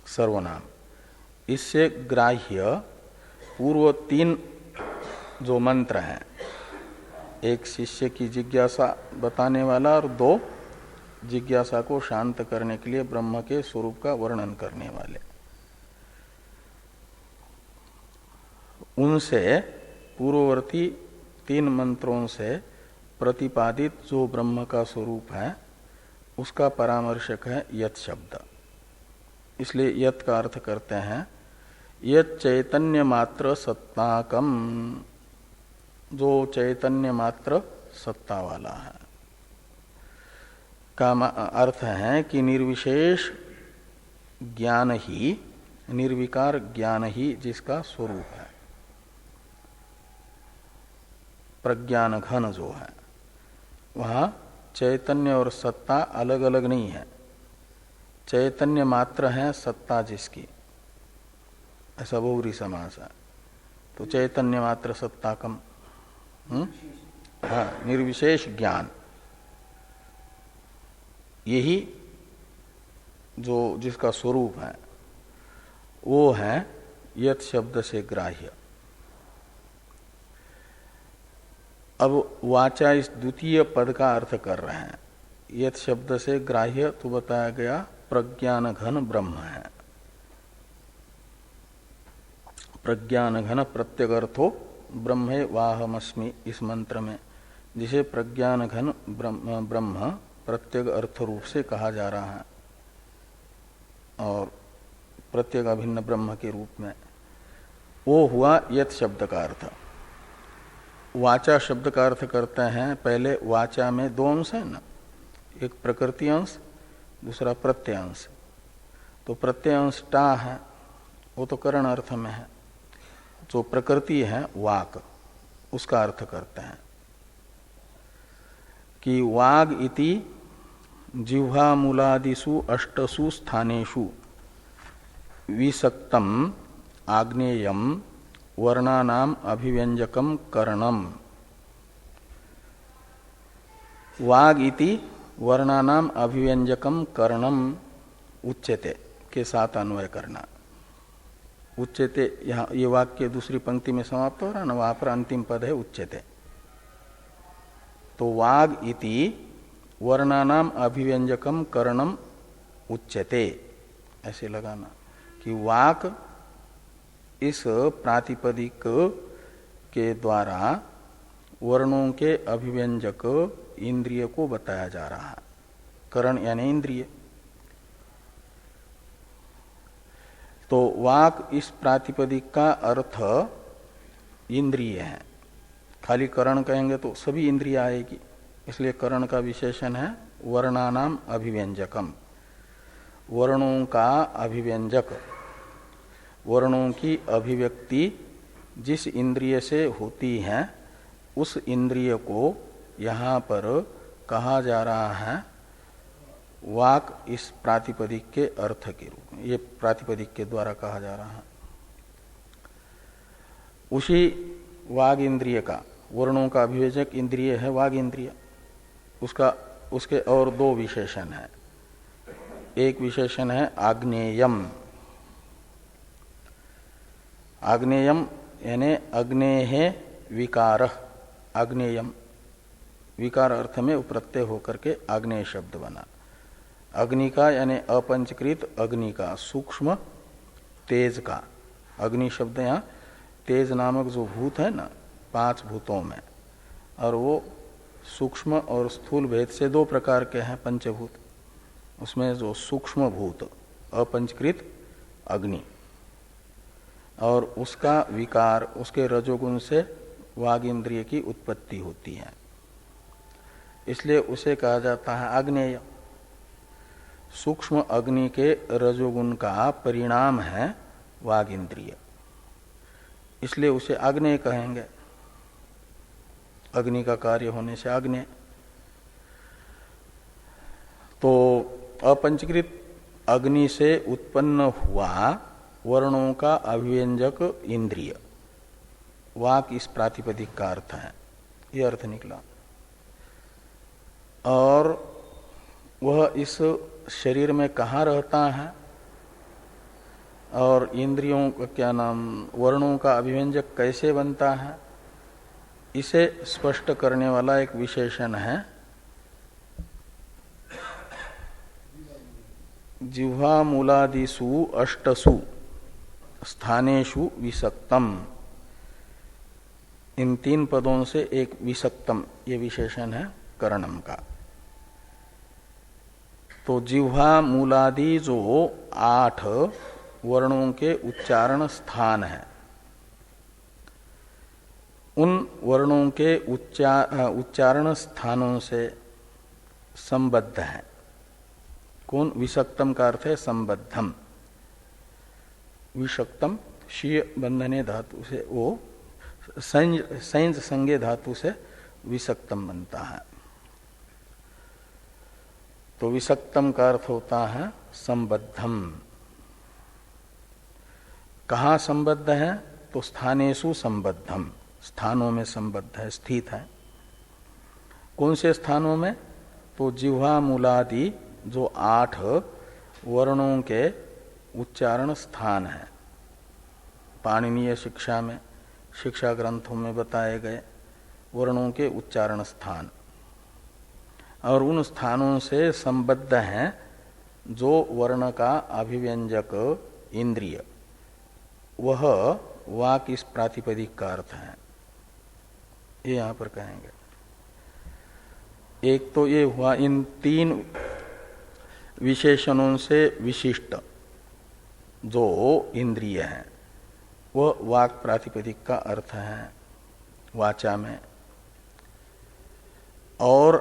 सर्वनाम, इससे ग्राह्य पूर्व 3 जो मंत्र हैं, एक शिष्य की जिज्ञासा बताने वाला और 2 जिज्ञासा को शांत करने के लिए ब्रह्म के स्वरूप का वर्णन करने वाले, उनसे पूर्ववर्ती 3 मंत्रों से प्रतिपादित जो ब्रह्म का स्वरूप है उसका परामर्शक है यत् शब्द। इसलिए यत् का अर्थ करते हैं यत् चैतन्य मात्र सत्ताकम, जो चैतन्य मात्र सत्ता वाला है, का अर्थ है कि निर्विशेष ज्ञान ही, निर्विकार ज्ञान ही जिसका स्वरूप है। प्रज्ञान घन जो है वहां चैतन्य और सत्ता अलग अलग नहीं है, चैतन्य मात्र है सत्ता जिसकी, ऐसा बहुरी समास है। तो चैतन्य मात्र सत्ता कम, हाँ, निर्विशेष ज्ञान, यही जो जिसका स्वरूप है वो है यत् शब्द से ग्राह्य। अब वाचा इस द्वितीय पद का अर्थ कर रहे हैं। यत् शब्द से ग्राह्य तो बताया गया प्रज्ञान घन ब्रह्म है। प्रज्ञान घन प्रत्यगर्थो ब्रह्मे वाहमस्मि इस मंत्र में, जिसे प्रज्ञान घन ब्रह्म प्रत्यग अर्थ रूप से कहा जा रहा है और प्रत्यग अभिन्न ब्रह्म के रूप में, वो हुआ यत् शब्द का अर्थ। वाचा शब्द का अर्थ करते हैं, पहले वाचा में 2 अंश है ना, एक प्रकृति अंश, दूसरा प्रत्यय अंश। तो प्रत्यय अंश टा है, वो तो करण अर्थ में है। जो प्रकृति है वाक, उसका अर्थ करते हैं कि वाग इति जिह्वा मूलादिषु 8 स्थानेषु विसक्तम आग्नेयम वर्णानाम अभिव्यंजकम करणम। वाग इति वर्णानाम अभिव्यंजकम करणम उच्यते के साथ अन्वय करना। उच्यते यहाँ ये वाक्य दूसरी पंक्ति में समाप्त हो रहा है ना, वहां पर अंतिम पद है उच्यते। तो वाग इति वर्णानाम अभिव्यंजकम करणम उच्यते, ऐसे लगाना कि वाक इस प्रातिपदिक के द्वारा वर्णों के अभिव्यंजक इंद्रिय को बताया जा रहा है। करण यानी इंद्रिय। तो वाक इस प्रातिपदिक का अर्थ इंद्रिय है। खाली करण कहेंगे तो सभी इंद्रिय आएगी, इसलिए करण का विशेषण है वर्णानाम अभिव्यंजकम, वर्णों का अभिव्यंजक। वर्णों की अभिव्यक्ति जिस इंद्रिय से होती है उस इंद्रिय को यहाँ पर कहा जा रहा है वाक इस प्रातिपदिक के अर्थ के रूप में, ये प्रातिपदिक के द्वारा कहा जा रहा है। उसी वाग इंद्रिय का, वर्णों का अभिव्यंजक इंद्रिय है वाग इंद्रिय, उसके और 2 विशेषण है। एक विशेषण है आग्नेयम। आग्नेयम यानी अग्नेय विकार, आग्नेयम विकार अर्थ में प्रत्यय होकर के आग्नेय शब्द बना। अग्नि का यानी अपंचकृत अग्नि का, सूक्ष्म तेज का। अग्नि शब्द यहाँ तेज नामक जो भूत है ना 5 भूतों में, और वो सूक्ष्म और स्थूल भेद से 2 प्रकार के हैं पंचभूत। उसमें जो सूक्ष्म भूत अपंचकृत अग्नि और उसका विकार, उसके रजोगुण से वाग इंद्रिय की उत्पत्ति होती है, इसलिए उसे कहा जाता है आग्नेय। सूक्ष्म अग्नि के रजोगुण का परिणाम है वाग इंद्रिय, इसलिए उसे आग्नेय कहेंगे। अग्नि का कार्य होने से आग्नेय। तो अपंचकृत अग्नि से उत्पन्न हुआ वर्णों का अभिव्यंजक इंद्रिय वाक इस प्रातिपदिक का अर्थ है, यह अर्थ निकला। और वह इस शरीर में कहाँ रहता है, और इंद्रियों का क्या नाम, वर्णों का अभिव्यंजक कैसे बनता है, इसे स्पष्ट करने वाला एक विशेषण है जिह्वा मूलादिषु अष्टसु स्थानेषु विसक्तम। इन 3 पदों से एक विसक्तम ये विशेषण है करणम का। तो जिह्वा मूलादि जो 8 वर्णों के उच्चारण स्थान है, उन वर्णों के उच्चारण स्थानों से संबद्ध है। कौन? विसक्तम का अर्थ है संबद्धम। विषक्तम शीय बंधने धातु से, वो संज संज्ञे धातु से विसक्तम बनता है। तो विसक्तम का अर्थ होता है संबद्धम। कहाँ संबद्ध है? तो स्थानेषु संबद्धम, स्थानों में संबद्ध है, स्थित है। कौन से स्थानों में? तो जिह्वा मूलादि जो 8 वर्णों के उच्चारण स्थान है, पाणिनीय शिक्षा में, शिक्षा ग्रंथों में बताए गए वर्णों के उच्चारण स्थान, और उन स्थानों से संबद्ध हैं जो वर्ण का अभिव्यंजक इंद्रिय, वह वाक इस प्रातिपदिक का अर्थ है। ये यहां पर कहेंगे। एक तो ये हुआ इन 3 विशेषणों से विशिष्ट जो इंद्रिय है वह वाक प्रातिपदिक का अर्थ है वाचा में। और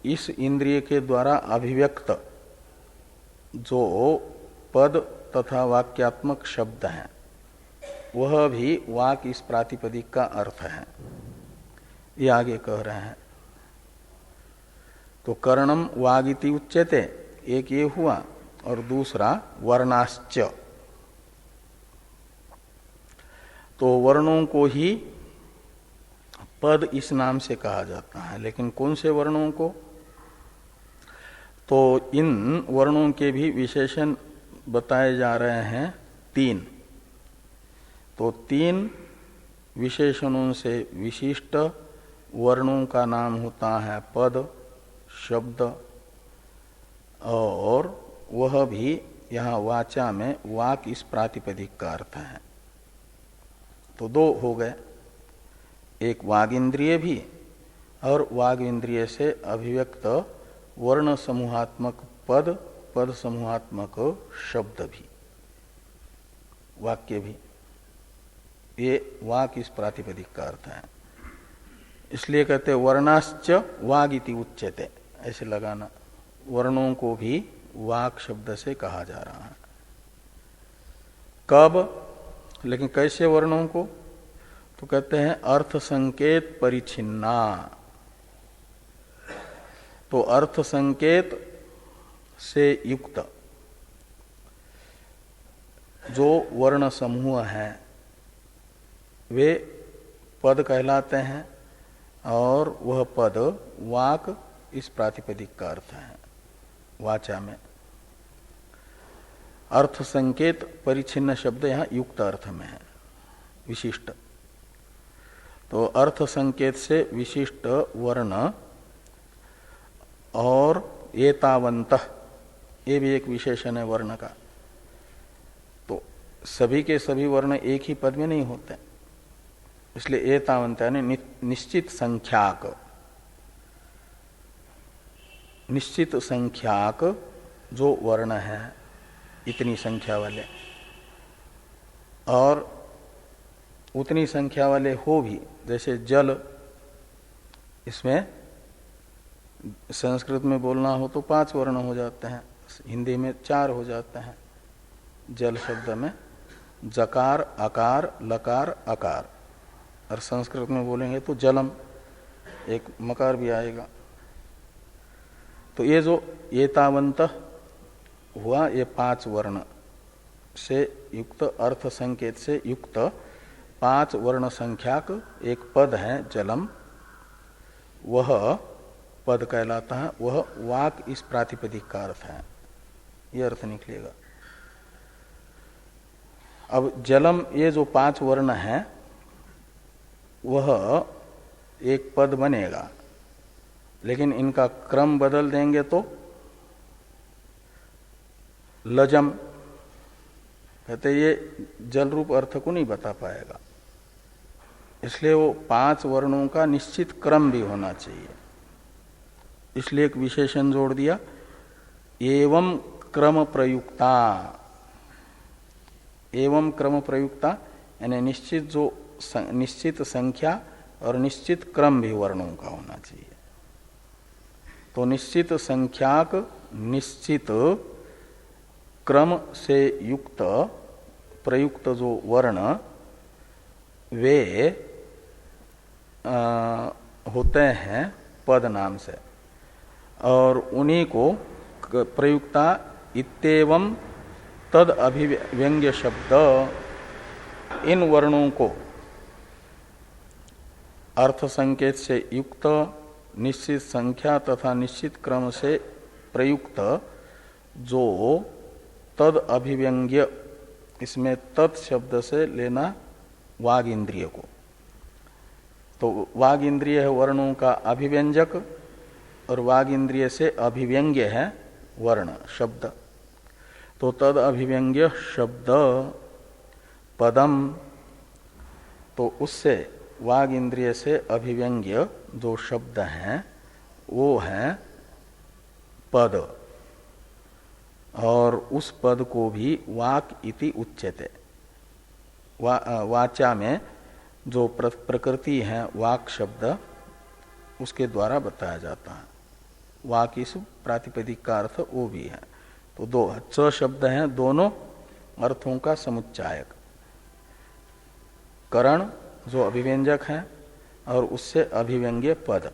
इस इंद्रिय के द्वारा अभिव्यक्त जो पद तथा वाक्यात्मक शब्द हैं वह भी वाक इस प्रातिपदिक का अर्थ है। ये आगे कह रहे हैं। तो कर्णम वागिति उच्यते, एक ये हुआ, और दूसरा वर्णाश्च। तो वर्णों को ही पद इस नाम से कहा जाता है, लेकिन कौन से वर्णों को? तो इन वर्णों के भी विशेषण बताए जा रहे हैं 3। तो 3 विशेषणों से विशिष्ट वर्णों का नाम होता है पद शब्द, और वह भी यहाँ वाचा में वाक इस प्रातिपदिक का अर्थ है। तो 2 हो गए, एक वाग इंद्रिय भी और वाग इंद्रिय से अभिव्यक्त वर्ण समूहात्मक पद, पद समूहात्मक शब्द भी, वाक्य भी, ये वाक इस प्रातिपदिक का अर्थ है। इसलिए कहते वर्णाश्च वाग इति उच्यते, ऐसे लगाना। वर्णों को भी वाक शब्द से कहा जा रहा है। कब? लेकिन कैसे वर्णों को? तो कहते हैं अर्थ संकेत परिचिन्ना। तो अर्थ संकेत से युक्त जो वर्ण समूह है वे पद कहलाते हैं, और वह पद वाक इस प्रातिपदिक का अर्थ है वाचा में। अर्थ संकेत परिचिन्न शब्द यहाँ युक्त अर्थ में है, विशिष्ट। तो अर्थ संकेत से विशिष्ट वर्ण और एतावन्तः, ये भी एक विशेषण है वर्ण का। तो सभी के सभी वर्ण एक ही पद में नहीं होते, इसलिए एतावन्त यानी निश्चित संख्याक, निश्चित संख्याक जो वर्ण है, इतनी संख्या वाले, और उतनी संख्या वाले हो भी, जैसे जल, इसमें संस्कृत में बोलना हो तो 5 वर्ण हो जाते हैं, हिंदी में 4 हो जाते हैं। जल शब्द में जकार अकार लकार अकार, और संस्कृत में बोलेंगे तो जलम, एक मकार भी आएगा। तो ये जो एतावंत हुआ, ये 5 वर्ण से युक्त, अर्थ संकेत से युक्त 5 वर्ण संख्याक एक पद है जलम, वह पद कहलाता है, वह वाक इस प्रातिपदिक का अर्थ है। यह अर्थ निकलेगा। अब जलम ये जो 5 वर्ण है वह एक पद बनेगा, लेकिन इनका क्रम बदल देंगे तो लजम, कहते ये जल रूप अर्थ को नहीं बता पाएगा। इसलिए वो 5 वर्णों का निश्चित क्रम भी होना चाहिए। इसलिए एक विशेषण जोड़ दिया, एवं क्रम प्रयुक्ता। एवं क्रम प्रयुक्ता यानी निश्चित संख्या और निश्चित क्रम भी वर्णों का होना चाहिए। तो निश्चित संख्याक निश्चित क्रम से युक्त प्रयुक्त जो वर्ण वे होते हैं पद नाम से, और उन्हीं को प्रयुक्ता इत्येवं तद अभिव्यंग्य शब्द, इन वर्णों को अर्थ संकेत से युक्त निश्चित संख्या तथा निश्चित क्रम से प्रयुक्त जो तद अभिव्यंग्य, इसमें तत् शब्द से लेना वाग इंद्रिय को। तो वाग इंद्रिय है वर्णों का अभिव्यंजक और वाग इंद्रिय से अभिव्यंग्य है वर्ण शब्द। तो तद अभिव्यंग्य शब्द पदम, तो उससे वाग इंद्रिय से अभिव्यंग्य जो शब्द हैं वो है पद, और उस पद को भी वाक इति उच्यते। वाचा में जो प्रकृति है वाक शब्द, उसके द्वारा बताया जाता है। वाक इस प्रातिपदिक का अर्थ वो भी है। तो दो च शब्द हैं, दोनों अर्थों का समुच्चायक। करण जो अभिव्यंजक है और उससे अभिव्यंग्य पद,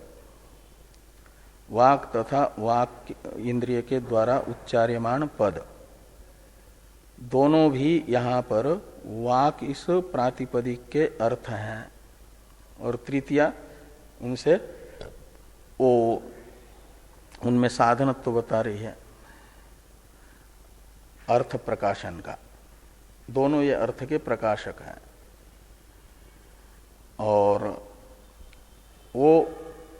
वाक तथा वाक इंद्रिय के द्वारा उच्चार्यमाण पद, दोनों भी यहाँ पर वाक इस प्रातिपदिक के अर्थ हैं। और तृतीया उनसे वो उनमें साधनत्व तो बता रही है अर्थ प्रकाशन का। दोनों ये अर्थ के प्रकाशक हैं, और वो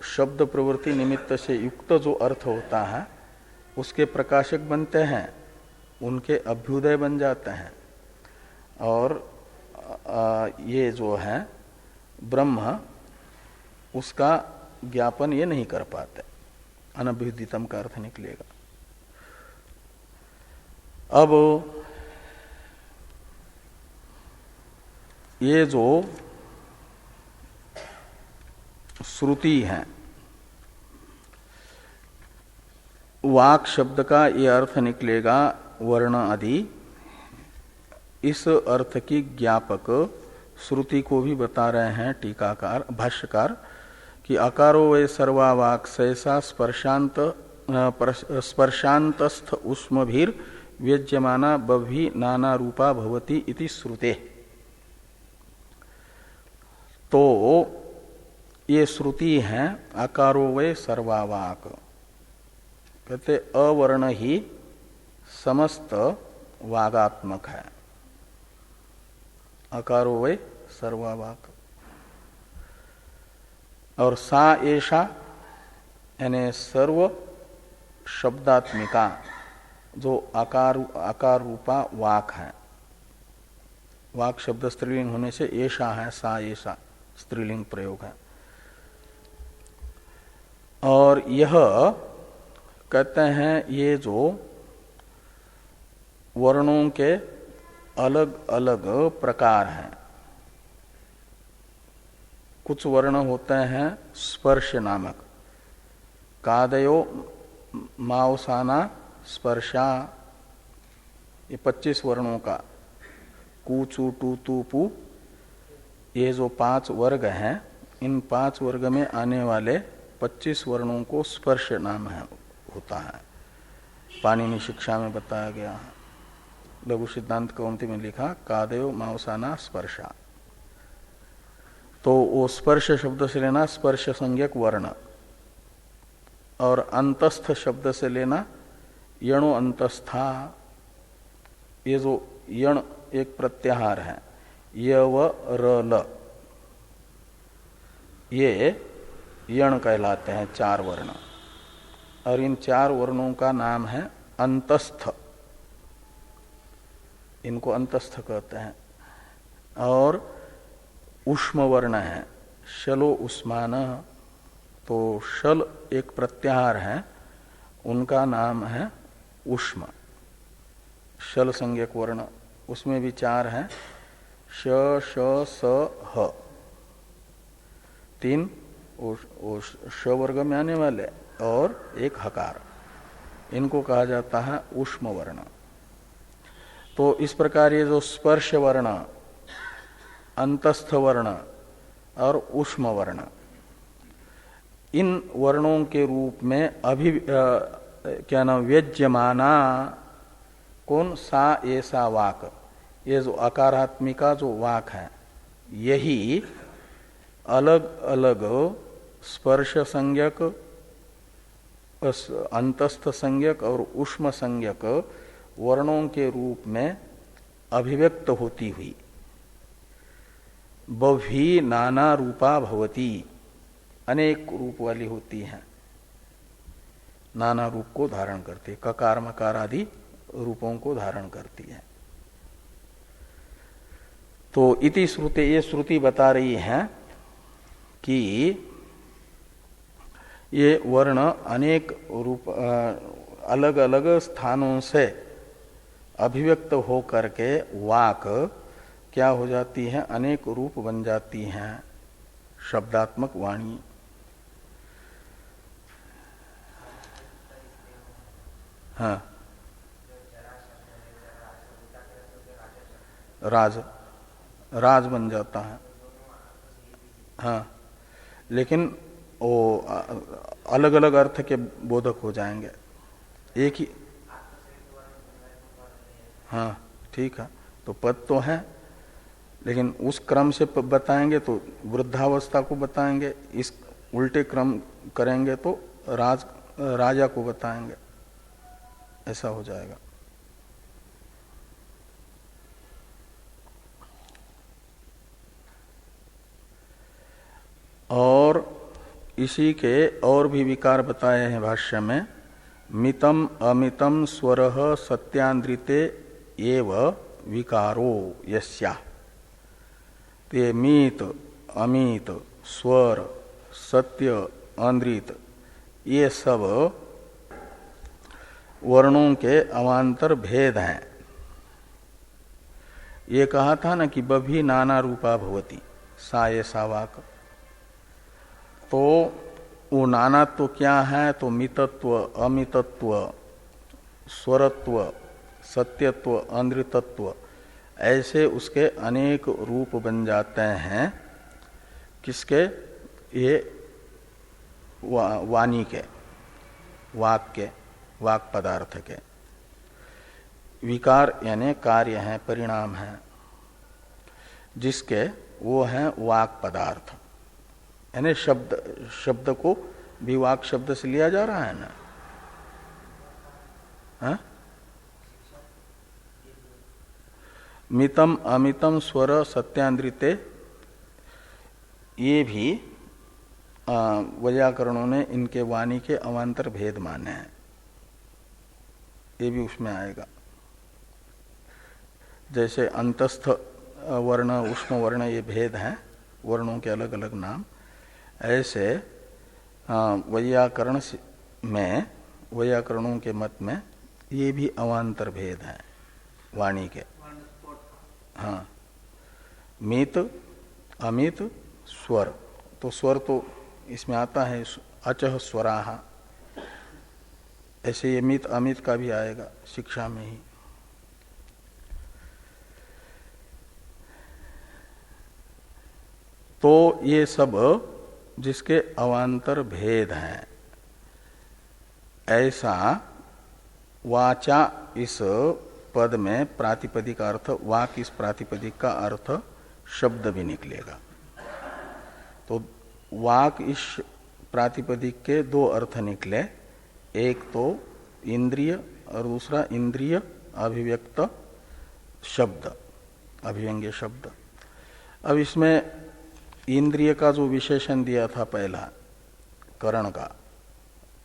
शब्द प्रवृत्ति निमित्त से युक्त जो अर्थ होता है उसके प्रकाशक बनते हैं, उनके अभ्युदय बन जाते हैं। और ये जो है ब्रह्म, उसका ज्ञापन ये नहीं कर पाते, अनभ्युदितम का अर्थ निकलेगा। अब ये जो श्रुति है, वाक शब्द का ये अर्थ निकलेगा वर्ण आदि, इस अर्थ की ज्ञापक श्रुति को भी बता रहे हैं टीकाकार भाष्यकार कि अकारो वे सर्वावाक सहसा स्पर्शांतस्थ उष्मभीर व्यज्यमाना बभी नाना रूपा भवति इति श्रुते। तो ये श्रुति है अकारो वे सर्वावाक, कहते अवर्ण ही समस्त वागात्मक है। अकारो वे सर्वावाक, और सा एषा यानी सर्व शब्दात्मिका जो आकार रूपा वाक है। वाक शब्द स्त्रीलिंग होने से एषा है, सा एषा स्त्रीलिंग प्रयोग है। और यह कहते हैं ये जो वर्णों के अलग अलग प्रकार हैं। कुछ वर्ण होते हैं स्पर्श नामक, कादयो मावसाना स्पर्शा, ये 25 वर्णों का, कु चू टू तू पू, ये जो 5 वर्ग हैं, इन 5 वर्ग में आने वाले 25 वर्णों को स्पर्श नाम है होता है। पाणिनि शिक्षा में बताया गया है। लघु सिद्धांत कौमुदी में लिखा कादयो मावसाना स्पर्शा। तो वो स्पर्श शब्द से लेना स्पर्श संज्ञक वर्ण, और अंतस्थ शब्द से लेना यणो अंतस्था। ये जो यण एक प्रत्याहार है, यव र ल, ये यण कहलाते हैं 4 वर्ण। और इन 4 वर्णों का नाम है अंतस्थ, इनको अंतस्थ कहते हैं। और ऊष्म वर्ण है, शलो उष्मान, तो शल एक प्रत्याहार है, उनका नाम है ऊष्म, शल संज्ञक वर्ण। उसमें भी 4 हैं, श श स ह, 3 श वर्ग में आने वाले और एक हकार, इनको कहा जाता है ऊष्म वर्ण। तो इस प्रकार ये जो स्पर्श वर्ण, अंतस्थ वर्ण और ऊष्म वर्ण, इन वर्णों के रूप में क्या नाम व्यज्यमाना कौन, सा ऐसा वाक, ये जो अकारात्मिका जो वाक है, यही अलग अलग स्पर्श संज्ञक, अंतस्थ संज्ञक और ऊष्म संज्ञक वर्णों के रूप में अभिव्यक्त होती हुई बभी नाना रूपा भवती, अनेक रूप वाली होती हैं, नाना रूप को धारण करती है, ककार मकार आदि रूपों को धारण करती है। तो इति श्रुति, ये श्रुति बता रही है कि ये वर्ण अनेक रूप अलग अलग स्थानों से अभिव्यक्त हो करके वाक क्या हो जाती है, अनेक रूप बन जाती हैं, शब्दात्मक वाणी। हाँ, राज बन जाता है। हाँ, लेकिन वो अलग अलग अर्थ के बोधक हो जाएंगे, एक ही। हाँ ठीक है, तो पद तो है, लेकिन उस क्रम से बताएंगे तो वृद्धावस्था को बताएंगे, इस उल्टे क्रम करेंगे तो राजा को बताएंगे, ऐसा हो जाएगा। और इसी के और भी विकार बताए हैं भाष्य में, मितम अमितम स्वरः सत्यान्द्रिते एव विकारो यस्या। ते मीत अमित स्वर सत्य आंद्रित ये सब वर्णों के अवान्तर भेद हैं। ये कहा था ना कि बभी नाना रूपा भवती, सा ये सावाक, तो वो नानात्व तो क्या है, तो मितत्व अमितत्व स्वरत्व सत्यत्व अनृतत्व, ऐसे उसके अनेक रूप बन जाते हैं। किसके, ये वाणी के, वाक के, वाक पदार्थ के। विकार यानी कार्य है, परिणाम है, जिसके वो है वाक पदार्थ, यानी शब्द को भी वाक शब्द से लिया जा रहा है ना। हा? मितम अमितम स्वर सत्यान्द्रिते, ये भी वैयाकरणों ने इनके वाणी के अवान्तर भेद माने हैं, ये भी उसमें आएगा। जैसे अंतस्थ वर्ण ऊष्म वर्ण ये भेद हैं, वर्णों के अलग अलग नाम, ऐसे वैयाकरण में, वैयाकरणों के मत में ये भी अवान्तर भेद हैं वाणी के। हाँ, मित अमित स्वर, तो स्वर तो इसमें आता है अचह स्वराहा, ऐसे ये मित अमित का भी आएगा शिक्षा में ही। तो ये सब जिसके अवान्तर भेद हैं, ऐसा वाचा इस पद में प्रातिपदिक अर्थ, वाक इस प्रातिपदिक का अर्थ शब्द भी निकलेगा। तो वाक इस प्रातिपदिक के दो अर्थ निकले, एक तो इंद्रिय और दूसरा इंद्रिय अभिव्यक्त शब्द, अभिव्यंग्य शब्द। अब इसमें इंद्रिय का जो विशेषण दिया था पहला करण का,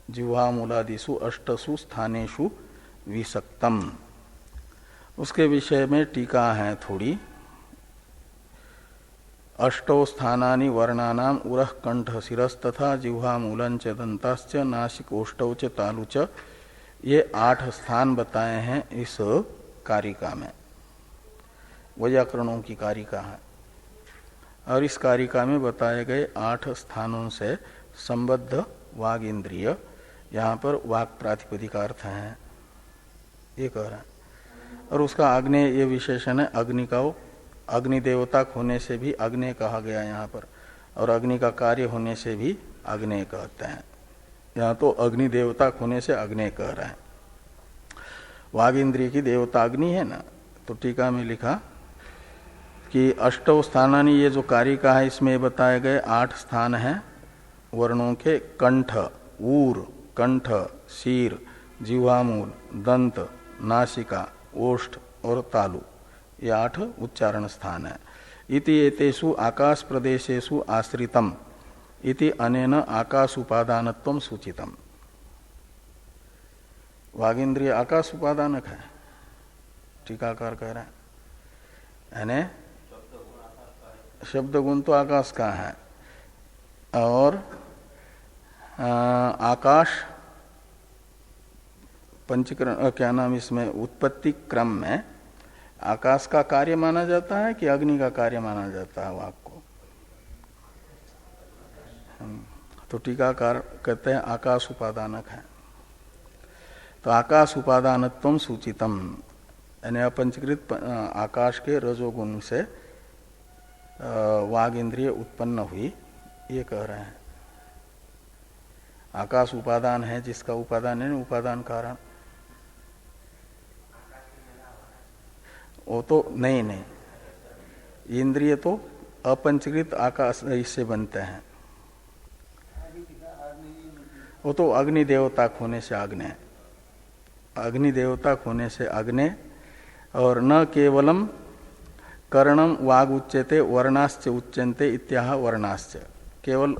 जिह्वा मूलादिषु अष्टसु स्थानेषु विसक्तम, उसके विषय में टीका है थोड़ी। अष्टौ स्थानानि वर्णानाम उरः कंठ शिरस तथा जिह्वा मूलंच दंताश्च नासिकोष्टौ च तालु च, ये 8 स्थान बताए हैं इस कारिका में, वैयाकरणों की कारिका है। और इस कारिका में बताए गए 8 स्थानों से संबद्ध वाग इंद्रिय, यहाँ पर वाक प्रातिपदिकार्थ है, ये कह रहा है। और उसका आग्नेय ये विशेषण है, अग्नि का, अग्नि देवता होने से भी अग्नेय कहा गया यहाँ पर, और अग्नि का कार्य होने से भी अग्नेय कहते हैं। यहाँ तो अग्नि देवता होने से अग्नेय कह रहे हैं। वाग इंद्रिय की देवता अग्नि है ना, तो टीका में लिखा कि अष्टौ स्थानानि, ये जो कारिका है इसमें बताए गए 8 स्थान हैं वर्णों के। कंठ, ऊर, कंठ, शीर, जिह्वामूल, दंत, नासिका, ओष्ठ और तालु, ये 8 उच्चारण स्थान है। इति एतेषु आकाश प्रदेशेषु आश्रितम इति अनेन आकाश उपादानत्वम सूचितम। वागींद्रिय आकाश उपादानक है, टीकाकार कह रहे हैं, यानी शब्द गुण तो आकाश का है, और आकाश पंचकरण क्या नाम, इसमें उत्पत्ति क्रम में आकाश का कार्य माना जाता है कि अग्नि का कार्य माना जाता है वाक को? तो टीकाकार कहते हैं आकाश उपादानक है। तो आकाश उपादानत्वम सूचितम, यानी अपंचकृत आकाश के रजोगुण से वाग इंद्रिय उत्पन्न हुई, ये कह रहे हैं। आकाश उपादान है, जिसका उपादान है उपादान कारण, वो तो नहीं, इंद्रिय तो अपंचकृत आकाश इससे बनते हैं, वो तो अग्नि देवता होने से अग्नि, अग्नि देवता होने से अग्नि। और न केवलम कर्णम वाग उच्यते वर्णाश्च उच्यन्ते इत्याह वर्णाश्च, केवल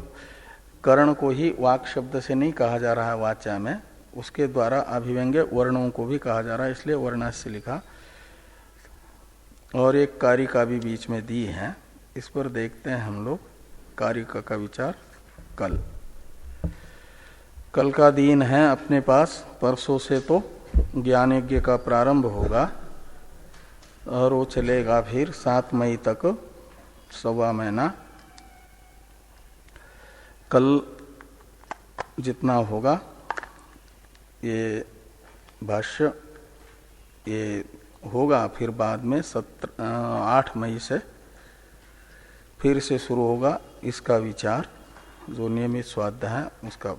कर्ण को ही वाक शब्द से नहीं कहा जा रहा है वाचा में, उसके द्वारा अभिव्यंग्य वर्णों को भी कहा जा रहा है, इसलिए वर्णाश्च लिखा। और एक कारिका भी बीच में दी है, इस पर देखते हैं हम लोग कारिका का विचार कल का दिन है अपने पास। परसों से तो ज्ञान यज्ञ का प्रारंभ होगा और वो चलेगा फिर 7 मई तक, 1.25 महीना। कल जितना होगा ये भाष्य ये होगा, फिर बाद में 8 मई से फिर से शुरू होगा इसका विचार, जो नियमित स्वाध्याय है उसका